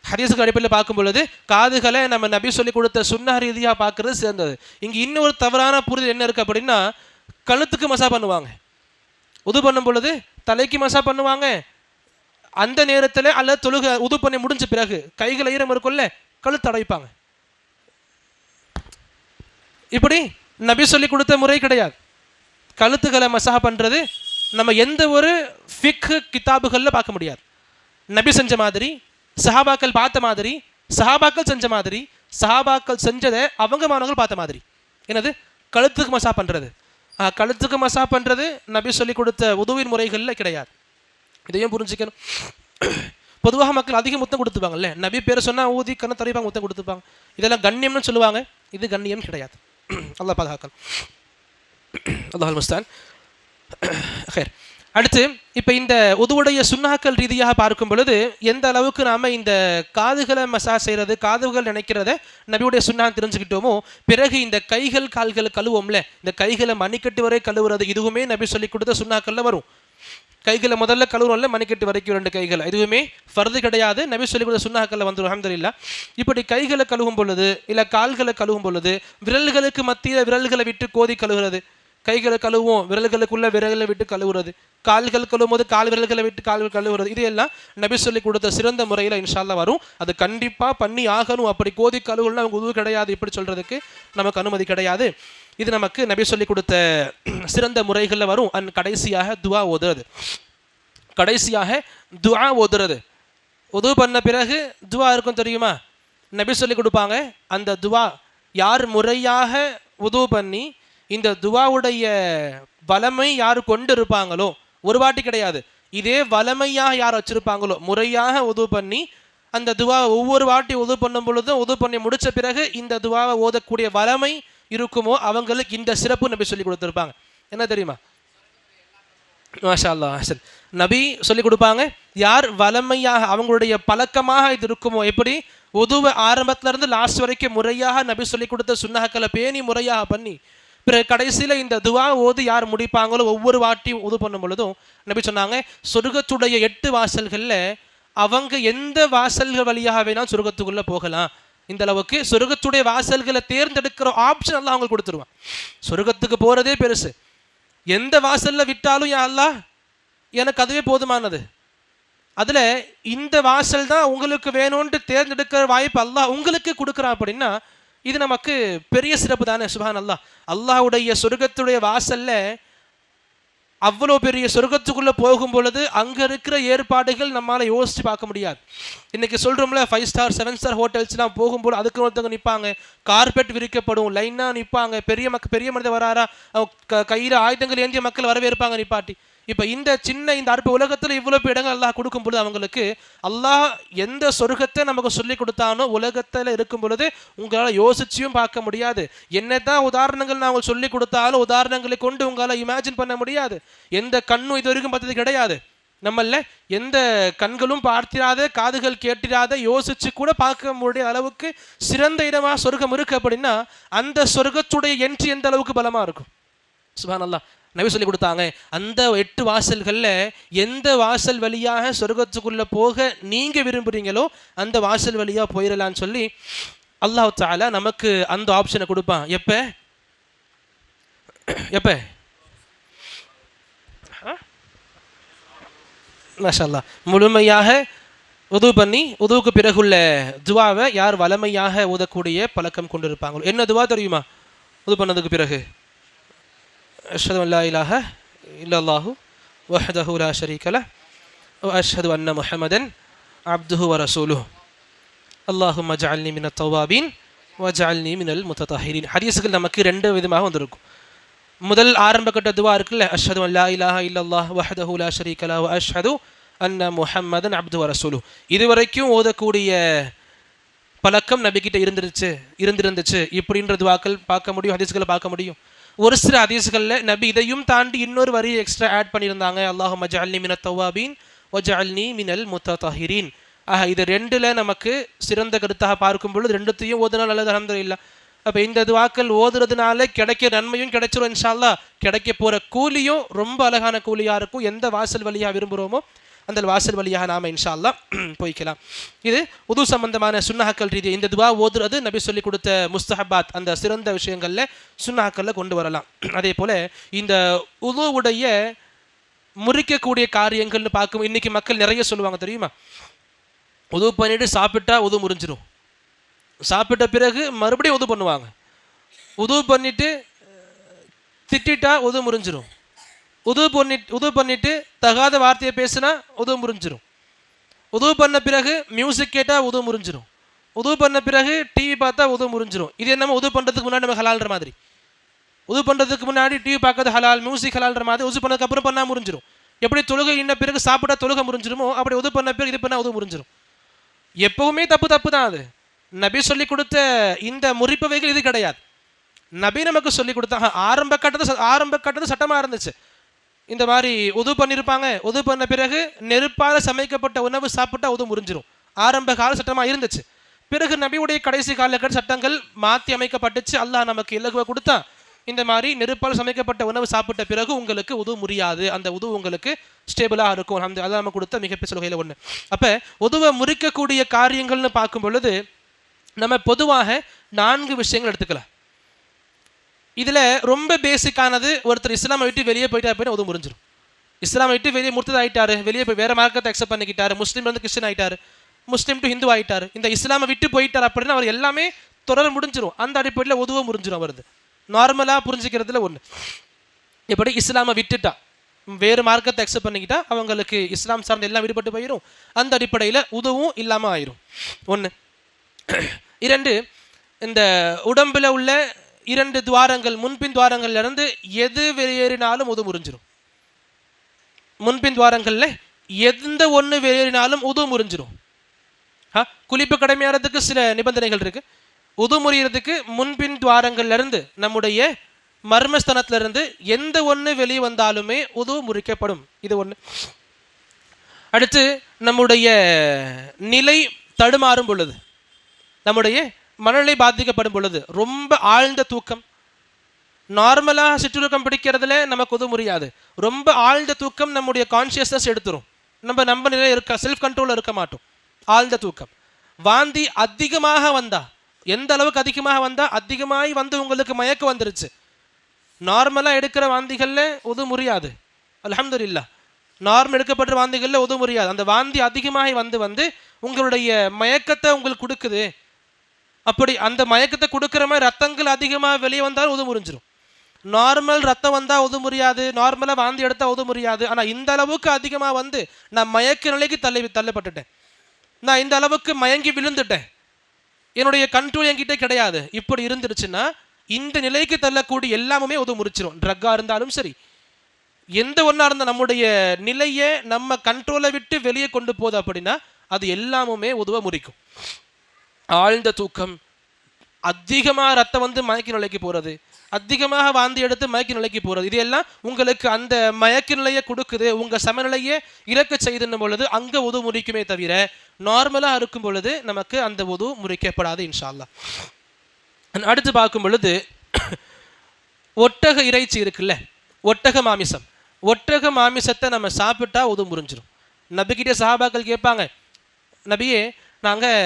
A: ஹதீஸுக்கு அடிப்படையில் பார்க்கும் பொழுது காதுகளை நம்ம நபி சொல்லி கொடுத்த சுன்னஹ் ரீதியாக பார்க்கறது சிறந்தது. இங்கே இன்னொரு தவறான புரிதல் என்ன இருக்குது அப்படின்னா, கழுத்துக்கு மசா பண்ணுவாங்க, உது பண்ணும் பொழுது தலைக்கு மசா பண்ணுவாங்க, அந்த நேரத்தில் அல்லது தொழுகை உது பண்ணி முடிஞ்ச பிறகு கைகள் ஈரம் இருக்கும்ல, கழுத்து அடைப்பாங்க. இப்படி நபி சொல்லி கொடுத்த முறை கிடையாது. கழுத்துக்களை மசா பண்ணுறது நம்ம எந்த ஒரு ஃபிக் கிதாபுகளில் பார்க்க முடியாது. நபி செஞ்ச மாதிரி, சஹாபாக்கள் பார்த்த மாதிரி, சஹாபாக்கள் செஞ்ச மாதிரி, சஹாபாக்கள் செஞ்சதை அவங்க மாணவர்கள் பார்த்த மாதிரி. என்னது கழுத்துக்கு மசா பண்ணுறது, கழுத்துக்கு மசா பண்ணுறது நபி சொல்லி கொடுத்த உதுவின் முறைகளில் கிடையாது. இதையும் புரிஞ்சுக்கணும். பொதுவாக மக்கள் அதிக முத்தம் கொடுத்துப்பாங்கல்ல, நபி பேரை சொன்னால் ஊதி கண்ணை தரைப்பாங்க, முத்தம் கொடுத்துப்பாங்க. இதெல்லாம் கண்ணியம்னு சொல்லுவாங்க, இது கண்ணியம் கிடையாது. அல்லாஹ் பாதுகாக்கணும். அல்லாஹுல் முஸ்தான். அடுத்து இப்போ இந்த உதுவுடைய சுன்னாக்கள் ரீதியாக பார்க்கும் பொழுது எந்த அளவுக்கு நாம் இந்த காதுகளை மசா செய்கிறது, காதுகள் நினைக்கிறத நபியுடைய சுன்னா தெரிஞ்சுக்கிட்டோமோ, பிறகு இந்த கைகள் கால்கள் கழுவோம்ல, இந்த கைகளை மணிக்கட்டு வரை கழுவுறது, இதுவுமே நபி சொல்லி கொடுத்த சுன்னாக்கள்ல வரும். கைகளை முதல்ல கழுவுறோம்ல மணிக்கட்டு வரைக்கும் 2 கைகள், இதுவுமே ஃபர்து கிடையாது, நபி சொல்லி கொடுத்த சுன்னாக்களில் வந்துடும் அல்ஹம்துலில்லாஹ். இப்படி கைகளை கழுவும் பொழுது இல்லை கால்களை கழுவும் பொழுது விரல்களுக்கு மத்தியில் விரல்களை விட்டு கோதி கழுவுறது, கைகளை கழுவும் விரல்களுக்குள்ள விரல்களை விட்டு கழுவுறது, கால்கள் கழுவும் போது கால் விரல்களை விட்டு கால் கழுவுறது, இது எல்லாம் நபி சொல்லி கொடுத்த சிறந்த முறையில் இன்ஷா அல்லாஹ் வரும். அது கண்டிப்பாக பண்ணி ஆகணும். அப்படி கோதி கழுவுலாம் அவங்க உதவு கிடையாது, இப்படி சொல்கிறதுக்கு நமக்கு அனுமதி கிடையாது. இது நமக்கு நபி சொல்லி கொடுத்த சிறந்த முறைகளில் வரும். கடைசியாக துஆ ஓதுறது, கடைசியாக துஆ ஓதுறது. உது பண்ண பிறகு துஆ இருக்கும் தெரியுமா, நபி சொல்லி கொடுப்பாங்க. அந்த துஆ யார் முறையாக உது பண்ணி இந்த துஆவுடைய வலமை யார் கொண்டு இருப்பாங்களோ, ஒரு வாட்டி கிடையாது, இதே வலமையாக யார் வச்சிருப்பாங்களோ, முறையாக உது பண்ணி அந்த துஆ ஒவ்வொரு வாட்டி உது பண்ணும் பொழுதும் உது பண்ணி முடித்த பிறகு இந்த துஆவை ஓதக்கூடிய வலமை இருக்குமோ அவங்களுக்கு இந்த சிறப்பு நபி சொல்லி கொடுத்துருப்பாங்க. என்ன தெரியுமா? மாஷா அல்லாஹ். சரி, நபி சொல்லி கொடுப்பாங்க. யார் வலமையாக அவங்களுடைய பழக்கமாக இது இருக்குமோ, எப்படி உதுவை ஆரம்பத்துல இருந்து லாஸ்ட் வரைக்கும் முறையாக நபி சொல்லி கொடுத்த சுன்னஹக்களை பேணி முறையாக பண்ணி பிறகு கடைசியில் இந்த துஆ ஓது யார் முடிப்பாங்களோ ஒவ்வொரு வாட்டியும் உது பண்ணும் பொழுதும் நபி சொன்னாங்க, சொர்க்கத்துடைய 8 வாசல்களில் அவங்க எந்த வாசல்கள் வழியாக வேணாலும் சொர்க்கத்துக்குள்ளே போகலாம். இந்த அளவுக்கு சொர்க்கத்துடைய வாசல்களை தேர்ந்தெடுக்கிற ஆப்ஷன் எல்லாம் அவங்களுக்கு கொடுத்துருவான். சொர்க்கத்துக்கு போகிறதே பெருசு, எந்த வாசலில் விட்டாலும் யா அல்லாஹ் எனக்கு அதுவே போதுமானது. அதில் இந்த வாசல் தான் உங்களுக்கு வேணும்னு தேர்ந்தெடுக்கிற வாய்ப்பு அல்லாஹ் உங்களுக்கு கொடுக்குறான். அப்படின்னா இது நமக்கு பெரிய சிறப்பு தானே. சுப்ஹான் அல்லாஹ். அல்லாஹ்வுடைய சொர்க்கத்துடைய வாசல்ல அவ்வளோ பெரிய சொர்க்கத்துக்குள்ளே போகும் பொழுது அங்கே இருக்கிற ஏற்பாடுகள் நம்மளால் யோசித்து பார்க்க முடியாது. இன்றைக்கி சொல்கிறோம்ல 5 ஸ்டார் 7 ஸ்டார் ஹோட்டல்ஸ்லாம் போகும்போது அதுக்கு ஒருத்தவங்க நிற்பாங்க, கார்பெட் விரிக்கப்படும், லைனாக நிற்பாங்க, பெரிய மனிதர் வராரா, கையில் ஆயுதங்கள் ஏந்திய மக்கள் வரவேற்பாங்க நிப்பாட்டி. இப்போ இந்த அற்ப உலகத்தில் இவ்வளோ இடங்கள் அல்லாஹ் கொடுக்கும் பொழுது அவங்களுக்கு அல்லாஹ் எந்த சொர்க்கத்தை நமக்கு சொல்லி கொடுத்தானோ உலகத்தில் இருக்கும் பொழுது உங்களால் யோசிச்சியும் பார்க்க முடியாது. என்னதான் உதாரணங்கள் நான் சொல்லி கொடுத்தாலும் உதாரணங்களை கொண்டு உங்களால் இமேஜின் பண்ண முடியாது. எந்த கண்ணும் இது வரைக்கும் பார்த்தது கிடையாது. நம்மள எந்த கண்களும் பார்த்திராத, காதுகள் கேட்டிராத, யோசிச்சு கூட பார்க்க முடிய அளவுக்கு சிறந்த இடமா சொர்க்கம் இருக்கு. அப்படின்னா அந்த சொர்க்கத்துடைய என்ட்ரி எந்த அளவுக்கு பலமாக இருக்கும். சுப்ஹானல்லாஹ். நபி சொல்லி கொடுத்தாங்க, அந்த 8 வாசல்களில் எந்த வாசல் வழியாக சொர்க்கத்துக்குள்ளே போக நீங்கள் விரும்புகிறீங்களோ அந்த வாசல் வழியாக போயிடலான்னு சொல்லி அல்லாஹ் தஆலா நமக்கு அந்த ஆப்ஷனை கொடுப்பான். எப்போ எப்போ மாஷா அல்லாஹ் முழுமையாக உது பண்ணி உதுவுக்கு பிறகுள்ள துவாவை யார் வலமையாக ஓதக்கூடிய பழக்கம் கொண்டு இருப்பாங்களோ. என்ன துவா தெரியுமா? உது பண்ணதுக்கு பிறகு அஷ்ஹது அல்லா இலாஹ இல்லல்லாஹு வஹ்தஹு லா ஷரீக லஹ் வ அஷ்ஹது அன்ன முஹம்மதன் அப்துஹு வ ரசூலுஹு அல்லாஹும்ம ஜஅல்னி மினத் தவ்வாபீன் வ ஜஅல்னி மினல் முத்ததஹிரீன். ஹதீஸ்கள் நமக்கு 2 விதமாக வந்திருக்கும். முதல் ஆரம்ப கட்ட துவா இருக்குல்ல, அஷ்ஹது அல்லா இலாஹ இல்லல்லாஹ் வஹ்தஹு லா ஷரீக லஹ் வ அஷ்ஹது அன்ன முஹம்மதன் அப்துஹு வ ரசூலுஹு. இதுவரைக்கும் ஓதக்கூடிய பழக்கம் நபிக்கிட்ட இருந்துருந்துச்சு இப்படின்ற துவாக்கள் பார்க்க முடியும், ஹதீஸ்களை பார்க்க முடியும். ஒரு சில ஹதீஸ்களில் நபி இதையும் தாண்டி இன்னொரு வரி எக்ஸ்ட்ரா ஆட் பண்ணியிருந்தாங்க, அல்லாஹும்ம ஜஅல்னி மினத் தவ்வாபீன் வ ஜஅல்னி மினல் முத்ததஹிரீன். இது 2ல் நமக்கு சிறந்த கருத்தாக பார்க்கும் பொழுது 2த்தையும் ஓதுனா நல்லது, அல்ஹம்துலில்லாஹ். அப்போ இந்த துவாக்கள் ஓதுறதுனால கிடைக்கிற நன்மையும் கிடைச்சிரும் இன்ஷா அல்லாஹ். கிடைக்க போகிற கூலியும் ரொம்ப அழகான கூலியாக இருக்கும். எந்த வாசல் வழியாக விரும்புகிறோமோ அந்த வாசல் வழியாக நாம் இன்ஷா அல்லாஹ் போய்க்கலாம். இது உது சம்பந்தமான சுன்னஹக்கள் ரீதி. இந்த துவா ஓதுறது நபி சொல்லி கொடுத்த முஸ்தஹபாத், அந்த சிறந்த விஷயங்களில் சுன்னஹக்களில் கொண்டு வரலாம். அதே போல் இந்த உதுவுடைய முறிக்கக்கூடிய காரியங்கள்னு பார்க்கும். இன்றைக்கி மக்கள் நிறைய சொல்லுவாங்க தெரியுமா, உது பண்ணிட்டு சாப்பிட்டா உது முறிஞ்சிரும், சாப்பிட்ட பிறகு மறுபடியும் உது பண்ணுவாங்க, உது பண்ணிட்டு திட்டா உது முறிஞ்சிரும், உது பண்ணிட்டு தகாத வார்த்தையை பேசினா உது முறிஞ்சிரும், உது பண்ண பிறகு மியூசிக் கேட்டால் உது முறிஞ்சிரும், உது பண்ண பிறகு டிவி பார்த்தா உது முறிஞ்சிரும். இது என்னமோ உது பண்ணுறதுக்கு முன்னாடி நம்ம ஹலால்ன்ற மாதிரி, உது பண்ணுறதுக்கு முன்னாடி டிவி பார்க்கறது ஹலால், மியூசிக் ஹலால்ன்ற மாதிரி, உது பண்ணதுக்கு அப்புறம் பண்ணால் முறிஞ்சிரும். எப்படி தொழுகை இன்ன பிறகு சாப்பிட்டா தொழுகை முறிஞ்சிருமோ அப்படி உது பண்ண பிறகு இது பண்ணால் உது முறிஞ்சிரும். எப்பவுமே தப்பு தான். அது நபி சொல்லி கொடுத்த இந்த முறிப்பவைகள் இது கிடையாது. நபி நமக்கு சொல்லி கொடுத்தாங்க. ஆரம்ப கட்டது சட்டமாக இருந்துச்சு. இந்த மாதிரி உது பண்ணியிருப்பாங்க, உது பண்ண பிறகு நெருப்பால் சமைக்கப்பட்ட உணவு சாப்பிட்டா உது முறிஞ்சிரும். ஆரம்ப கால சட்டமாக இருந்துச்சு. பிறகு நபியுடைய கடைசி காலகட்ட சட்டங்கள் மாற்றி அமைக்கப்பட்டுச்சு. அல்லாஹ் நமக்கு இலகுவை கொடுத்தான். இந்த மாதிரி நெருப்பால் சமைக்கப்பட்ட உணவு சாப்பிட்ட பிறகு உங்களுக்கு உது முறியாது, அந்த உது உங்களுக்கு ஸ்டேபிளாக இருக்கும். அந்த அதை நம்ம கொடுத்த மிகப்பெரிய சலுகையில் ஒன்று. அப்போ உதுவை முறிக்கக்கூடிய காரியங்கள்னு பார்க்கும் பொழுது நம்ம பொதுவாக 4 விஷயங்கள் எடுத்துக்கலாம். இதில் ரொம்ப பேசிக்கானது, ஒருத்தர் இஸ்லாமை விட்டு வெளியே போயிட்டா அப்படின்னா உது முறிஞ்சிடும். இஸ்லாமை விட்டு வெளியே முர்த்ததாயிட்டாரு, வெளியே போய் வேறு மார்க்கத்தை அக்செப்ட் பண்ணிக்கிட்டாரு, முஸ்லீம் வந்து கிறிஸ்டின் ஆகிட்டார், முஸ்லீம் டு ஹிந்து ஆகிட்டார், இந்த இஸ்லாமை விட்டு போயிட்டார் அப்படின்னா அவர் எல்லாமே தொடர முடிஞ்சிடும். அந்த அடிப்படையில் உதுவை முறிஞ்சிடும் வருது. நார்மலாக புரிஞ்சுக்கிறதுல ஒன்று. எப்படி இஸ்லாமை விட்டுட்டா வேறு மார்க்கத்தை அக்செப்ட் பண்ணிக்கிட்டா அவங்களுக்கு இஸ்லாம் சார்ந்த எல்லாம் விடுபட்டு போயிடும். அந்த அடிப்படையில் உதுவும் இல்லாமல் ஆயிரும். 1. 2, இந்த உடம்பில் உள்ள 2 துவாரங்கள், முன்பின் துவாரங்கள்லேருந்து எது வெளியேறினாலும் உது முறிஞ்சிடும். முன்பின் துவாரங்களில் எந்த ஒன்று வெளியேறினாலும் உது முறிஞ்சிடும். குளிப்பு கடமையாகிறதுக்கு சில நிபந்தனைகள் இருக்குது. உது முறியறதுக்கு முன்பின் துவாரங்கள்லேருந்து, நம்முடைய மர்மஸ்தனத்திலிருந்து எந்த ஒன்று வெளியே வந்தாலுமே உது முறிக்கப்படும். இது ஒன்று. அடுத்து, நம்முடைய நிலை தடுமாறும் பொழுது, நம்முடைய மனநிலை பாதிக்கப்படும் பொழுது, ரொம்ப ஆழ்ந்த தூக்கம், நார்மலாக சிற்றுக்கம் பிடிக்கிறதுல நமக்கு உது முறியாது. ரொம்ப ஆழ்ந்த தூக்கம் நம்முடைய கான்சியஸ்னஸ் எடுத்துரும். நம்ம நிலை இருக்க, செல்ஃப் கண்ட்ரோலில் இருக்க மாட்டோம். ஆழ்ந்த தூக்கம். வாந்தி அதிகமாக வந்தா, எந்த அளவுக்கு அதிகமாக வந்தா, அதிகமாகி வந்து உங்களுக்கு மயக்கம் வந்துருச்சு. நார்மலாக எடுக்கிற வாந்திகளில் உது முறியாது. அல்ஹம்துலில்லாஹ். நார்மல் எடுக்கப்படுற வாந்திகளில் உது முறியாது. அந்த வாந்தி அதிகமாகி வந்து உங்களுடைய மயக்கத்தை உங்களுக்கு கொடுக்குது. அப்படி அந்த மயக்கத்தை கொடுக்குற மாதிரி ரத்தங்கள் அதிகமாக வெளியே வந்தாலும் உது முறிஞ்சிடும். நார்மல் ரத்தம் வந்தால் உது முறியாது, நார்மலாக வாந்தி எடுத்தால் உது முறியாது. ஆனால் இந்த அளவுக்கு அதிகமாக வந்து நான் மயக்க நிலைக்கு தள்ளப்பட்டுட்டேன், நான் இந்த அளவுக்கு மயங்கி விழுந்துட்டேன், என்னுடைய கண்ட்ரோல் என்கிட்ட கிடையாது, இப்படி இருந்துருச்சுன்னா இந்த நிலைக்கு தள்ளக்கூடிய எல்லாமே உது முறிச்சிடும். ட்ரக்காக இருந்தாலும் சரி, எந்த ஒன்றா இருந்தால் நம்முடைய நிலையை நம்ம கண்ட்ரோலை விட்டு வெளியே கொண்டு போகுது அப்படின்னா அது எல்லாமுமே உதுவை முறிக்கும். ஆழ்ந்த தூக்கம், அதிகமாக ரத்தம் வந்து மயக்க நிலைக்கு போகிறது, அதிகமாக வாந்தி எடுத்து மயக்க நிலைக்கு போகிறது, இது எல்லாம் உங்களுக்கு அந்த மயக்க நிலையை கொடுக்குது, உங்கள் சமநிலையை இழக்க செய்துன்னும் பொழுது அங்கே உது முறிக்குமே தவிர நார்மலாக இருக்கும் பொழுது நமக்கு அந்த உது முறிக்கப்படாது இன்ஷா அல்லாஹ். அடுத்து பார்க்கும் பொழுது ஒட்டக இறைச்சி இருக்குல்ல, ஒட்டக மாமிசம், ஒட்டக மாமிசத்தை நம்ம சாப்பிட்டா உது முறிஞ்சிடும். நபிக்கிட்டே சஹாபாக்கள் கேட்பாங்க, நபியே நாங்கள்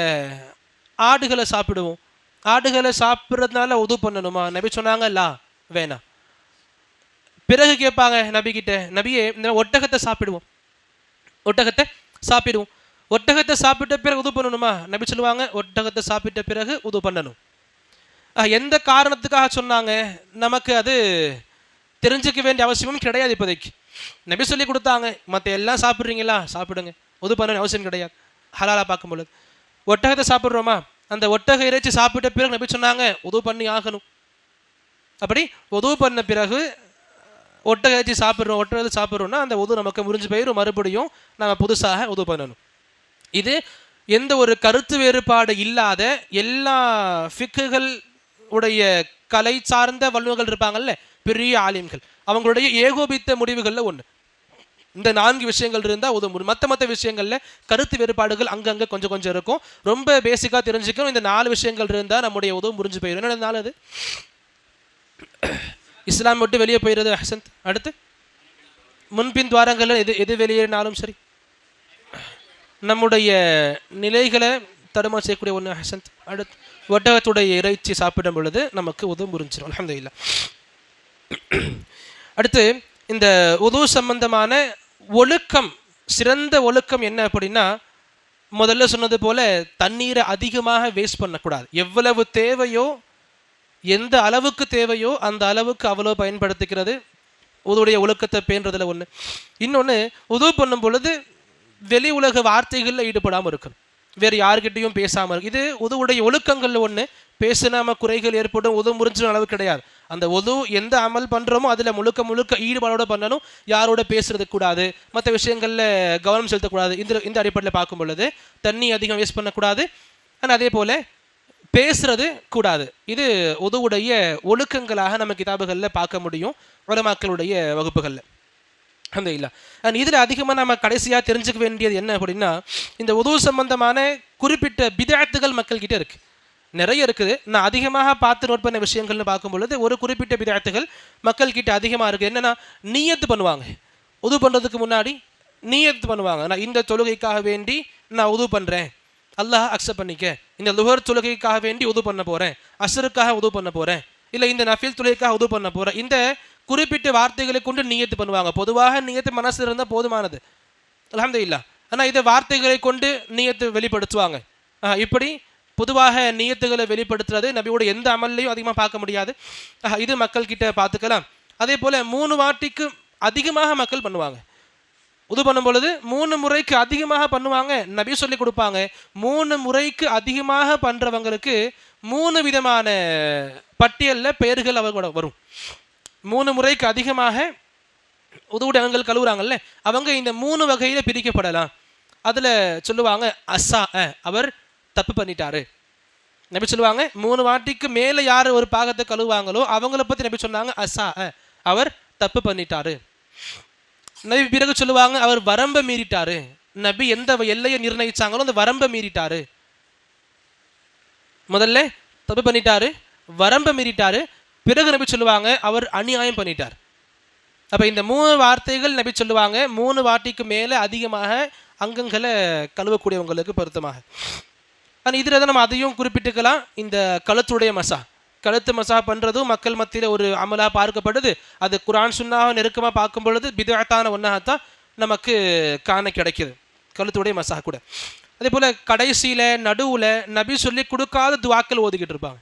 A: ஆடுகளை சாப்பிடுவோம், ஆடுகளை சாப்பிட்றதுனால உது பண்ணணுமா? நபி சொன்னாங்க லா, வேணாம். பிறகு கேட்பாங்க நபிக்கிட்ட, நபியே இந்த ஒட்டகத்தை சாப்பிடுவோம், ஒட்டகத்தை சாப்பிடுவோம், ஒட்டகத்தை சாப்பிட்ட பிறகு உது பண்ணணுமா? நபி சொல்லுவாங்க ஒட்டகத்தை சாப்பிட்ட பிறகு உது பண்ணணும். எந்த காரணத்துக்காக சொன்னாங்க நமக்கு அது தெரிஞ்சுக்க வேண்டிய அவசியமும் கிடையாது. இப்போதைக்கு நபி சொல்லி கொடுத்தாங்க, மற்ற எல்லாம் சாப்பிட்றீங்களா சாப்பிடுங்க, உது பண்ண அவசியம் கிடையாது. ஹலாலாக பார்க்கும் பொழுது ஒட்டகத்தை சாப்பிட்றோமா, அந்த ஒட்டக இறைச்சி சாப்பிட்ட பிறகு நபி சொன்னாங்க உது பண்ணி ஆகணும். அப்படி உது பண்ண பிறகு ஒட்டக இறைச்சி சாப்பிட்றோம், ஒட்டகத்தை சாப்பிட்றோம்னா அந்த உது நமக்கு முறிஞ்சு போயிடும், மறுபடியும் நம்ம புதுசாக உது பண்ணணும். இது எந்த ஒரு கருத்து வேறுபாடு இல்லாத எல்லா ஃபிக்குகள் உடைய கலை சார்ந்த வல்லுநர்கள் இருப்பாங்கல்ல, பெரிய ஆலிம்கள், அவங்களுடைய ஏகோபித்த முடிவுகளில் ஒன்று. இந்த 4 விஷயங்கள் இருந்தால் உதவும். மற்ற விஷயங்களில் கருத்து வேறுபாடுகள் அங்கங்கே கொஞ்சம் கொஞ்சம் இருக்கும். ரொம்ப பேசிக்காக தெரிஞ்சுக்கணும், இந்த 4 விஷயங்கள் இருந்தால் நம்முடைய உதவும் முறிஞ்சு போயிடும். என்ன 4? அது இஸ்லாம் விட்டு வெளியே போயிடுறது ஹசந்த். அடுத்து முன்பின் துவாரங்களில் எது வெளியேறினாலும் சரி நம்முடைய நிலைகளை தடுமா செய்யக்கூடிய ஒன்று ஹசந்த். அடுத்து ஒட்டகத்துடைய இறைச்சி சாப்பிடும் பொழுது நமக்கு உது முறிஞ்சிடும். அல்ஹம்துலில்லாஹ். அடுத்து இந்த உது சம்பந்தமான ஒழுக்கம், சிறந்த ஒழுக்கம் என்ன அப்படின்னா, முதல்ல சொன்னது போல தண்ணீரை அதிகமாக வேஸ்ட் பண்ணக்கூடாது. எவ்வளவு தேவையோ, எந்த அளவுக்கு தேவையோ அந்த அளவுக்கு அவ்வளோ பயன்படுத்திக்கிறது உதுவுடைய ஒழுக்கத்தை பேணுறதுல ஒன்று. இன்னொன்று, உது பண்ணும் பொழுது வெளி உலக வார்த்தைகளில் ஈடுபடாமல் இருக்கணும், வேறு யாருக்கிட்டையும் பேசாமல் இருக்கு. இது உதுவுடைய ஒழுக்கங்களில் ஒன்று. பேசினாம குறைகள் ஏற்படும், உது முறிஞ்சின அளவு கிடையாது. அந்த உது எந்த அமல் பண்ணுறோமோ அதில் முழுக்க ஈடுபாடோட பண்ணணும், யாரோட பேசுறது கூடாது, மற்ற விஷயங்களில் கவனம் செலுத்தக்கூடாது. இந்த அடிப்படையில் பார்க்கும் பொழுது தண்ணி அதிகம் வேஸ்ட் பண்ணக்கூடாது, ஆனால் அதே போல் பேசுறது கூடாது. இது உதுவுடைய ஒழுக்கங்களாக நம்ம கிதாபுகளில் பார்க்க முடியும், உலமாக்களுடைய வகுப்புகளில். அல்ஹம்துலில்லாஹ். இதில் அதிகமாக நம்ம கடைசியாக தெரிஞ்சுக்க வேண்டியது என்ன அப்படின்னா, இந்த உது சம்பந்தமான குறிப்பிட்ட பிதஅத்துகள் மக்கள்கிட்ட இருக்குது. நிறைய இருக்குது. நான் அதிகமாக பார்த்து நோட் பண்ண விஷயங்கள்னு பார்க்கும் பொழுது ஒரு குறிப்பிட்ட பிதஅத்துகள் மக்கள் கிட்ட அதிகமாக இருக்குது. என்னென்னா நியத்து பண்ணுவாங்க. உது பண்ணுறதுக்கு முன்னாடி நியத்து பண்ணுவாங்க. நான் இந்த தொழுகைக்காக வேண்டி நான் உது பண்ணுறேன், அல்லாஹ் அக்செப்ட் பண்ணிக்க. இந்த லுஹர் தொழுகைக்காக வேண்டி உது பண்ண போகிறேன், அஸ்ருக்காக உது பண்ண போகிறேன், இல்லை இந்த நஃபில் தொழுகைக்காக உது பண்ண போகிறேன். இந்த குறிப்பிட்ட வார்த்தைகளை கொண்டு நியத்து பண்ணுவாங்க. பொதுவாக நியத்து மனசு இருந்தால் போதுமானது, அல்ஹம்துலில்லாஹ். ஆனால் இதை வார்த்தைகளை கொண்டு நியத்து வெளிப்படுத்துவாங்க. இப்படி பொதுவாக நியத்துகளை வெளிப்படுத்துறது நபியோட எந்த அமல்லையும் அதிகமாக பார்க்க முடியாது. இது மக்கள் கிட்ட பார்த்துக்கலாம். அதே போல் 3 வாட்டிக்கு அதிகமாக மக்கள் பண்ணுவாங்க. உது பண்ணும் பொழுது 3 முறைக்கு அதிகமாக பண்ணுவாங்க. நபி சொல்லி கொடுப்பாங்க, 3 முறைக்கு அதிகமாக பண்ணுறவங்களுக்கு 3 விதமான பட்டியலில் பெயர்கள் அவங்களோட வரும். 3 முறைக்கு அதிகமாக உதவுடங்கள் கழுவுறாங்கல்ல, அவங்க இந்த 3 வகையில் பிரிக்கப்படலாம். அதில் சொல்லுவாங்க அஸ்ஸா, அவர் தப்பு பண்ணிட்டாரு. நபி சொல்லுவாங்க 3 வாட்டிக்கு மேலே யார் ஒரு பாகத்தை கழுவாங்களோ அவங்கள பற்றி நபி சொன்னாங்க அஸ்ஸா, அவர் தப்பு பண்ணிட்டாரு. நபி பிறகு சொல்லுவாங்க அவர் வரம்பை மீறிட்டாரு. நபி எந்த எல்லையை நிர்ணயிச்சாங்களோ அந்த வரம்பை மீறிட்டாரு. முதல்ல தப்பு பண்ணிட்டாரு, வரம்பை மீறிட்டாரு. பிறகு நபி சொல்லுவாங்க அவர் அநியாயம் பண்ணிட்டார். அப்போ இந்த 3 வார்த்தைகள் நபி சொல்லுவாங்க 3 வாட்டிக்கு மேலே அதிகமாக அங்கங்களை கழுவக்கூடியவங்களுக்கு பொருத்தமாக. ஆனால் இதில் தான் நம்ம அதையும் குறிப்பிட்டுக்கலாம். இந்த கழுத்துடைய மசா, கழுத்து மசா பண்ணுறதும் மக்கள் மத்தியில் ஒரு அமலாக பார்க்கப்படுது. அது குர்ஆன் சுன்னாவை நெருக்கமாக பார்க்கும் பொழுது பிதஅத்தான ஒன்றாகத்தான் நமக்கு காண கிடைக்கிது, கழுத்துடைய மசா கூட. அதே போல் கடைசியில் நடுவில் நபி சொல்லி கொடுக்காத துவாக்கள் ஓதிக்கிட்டு இருப்பாங்க.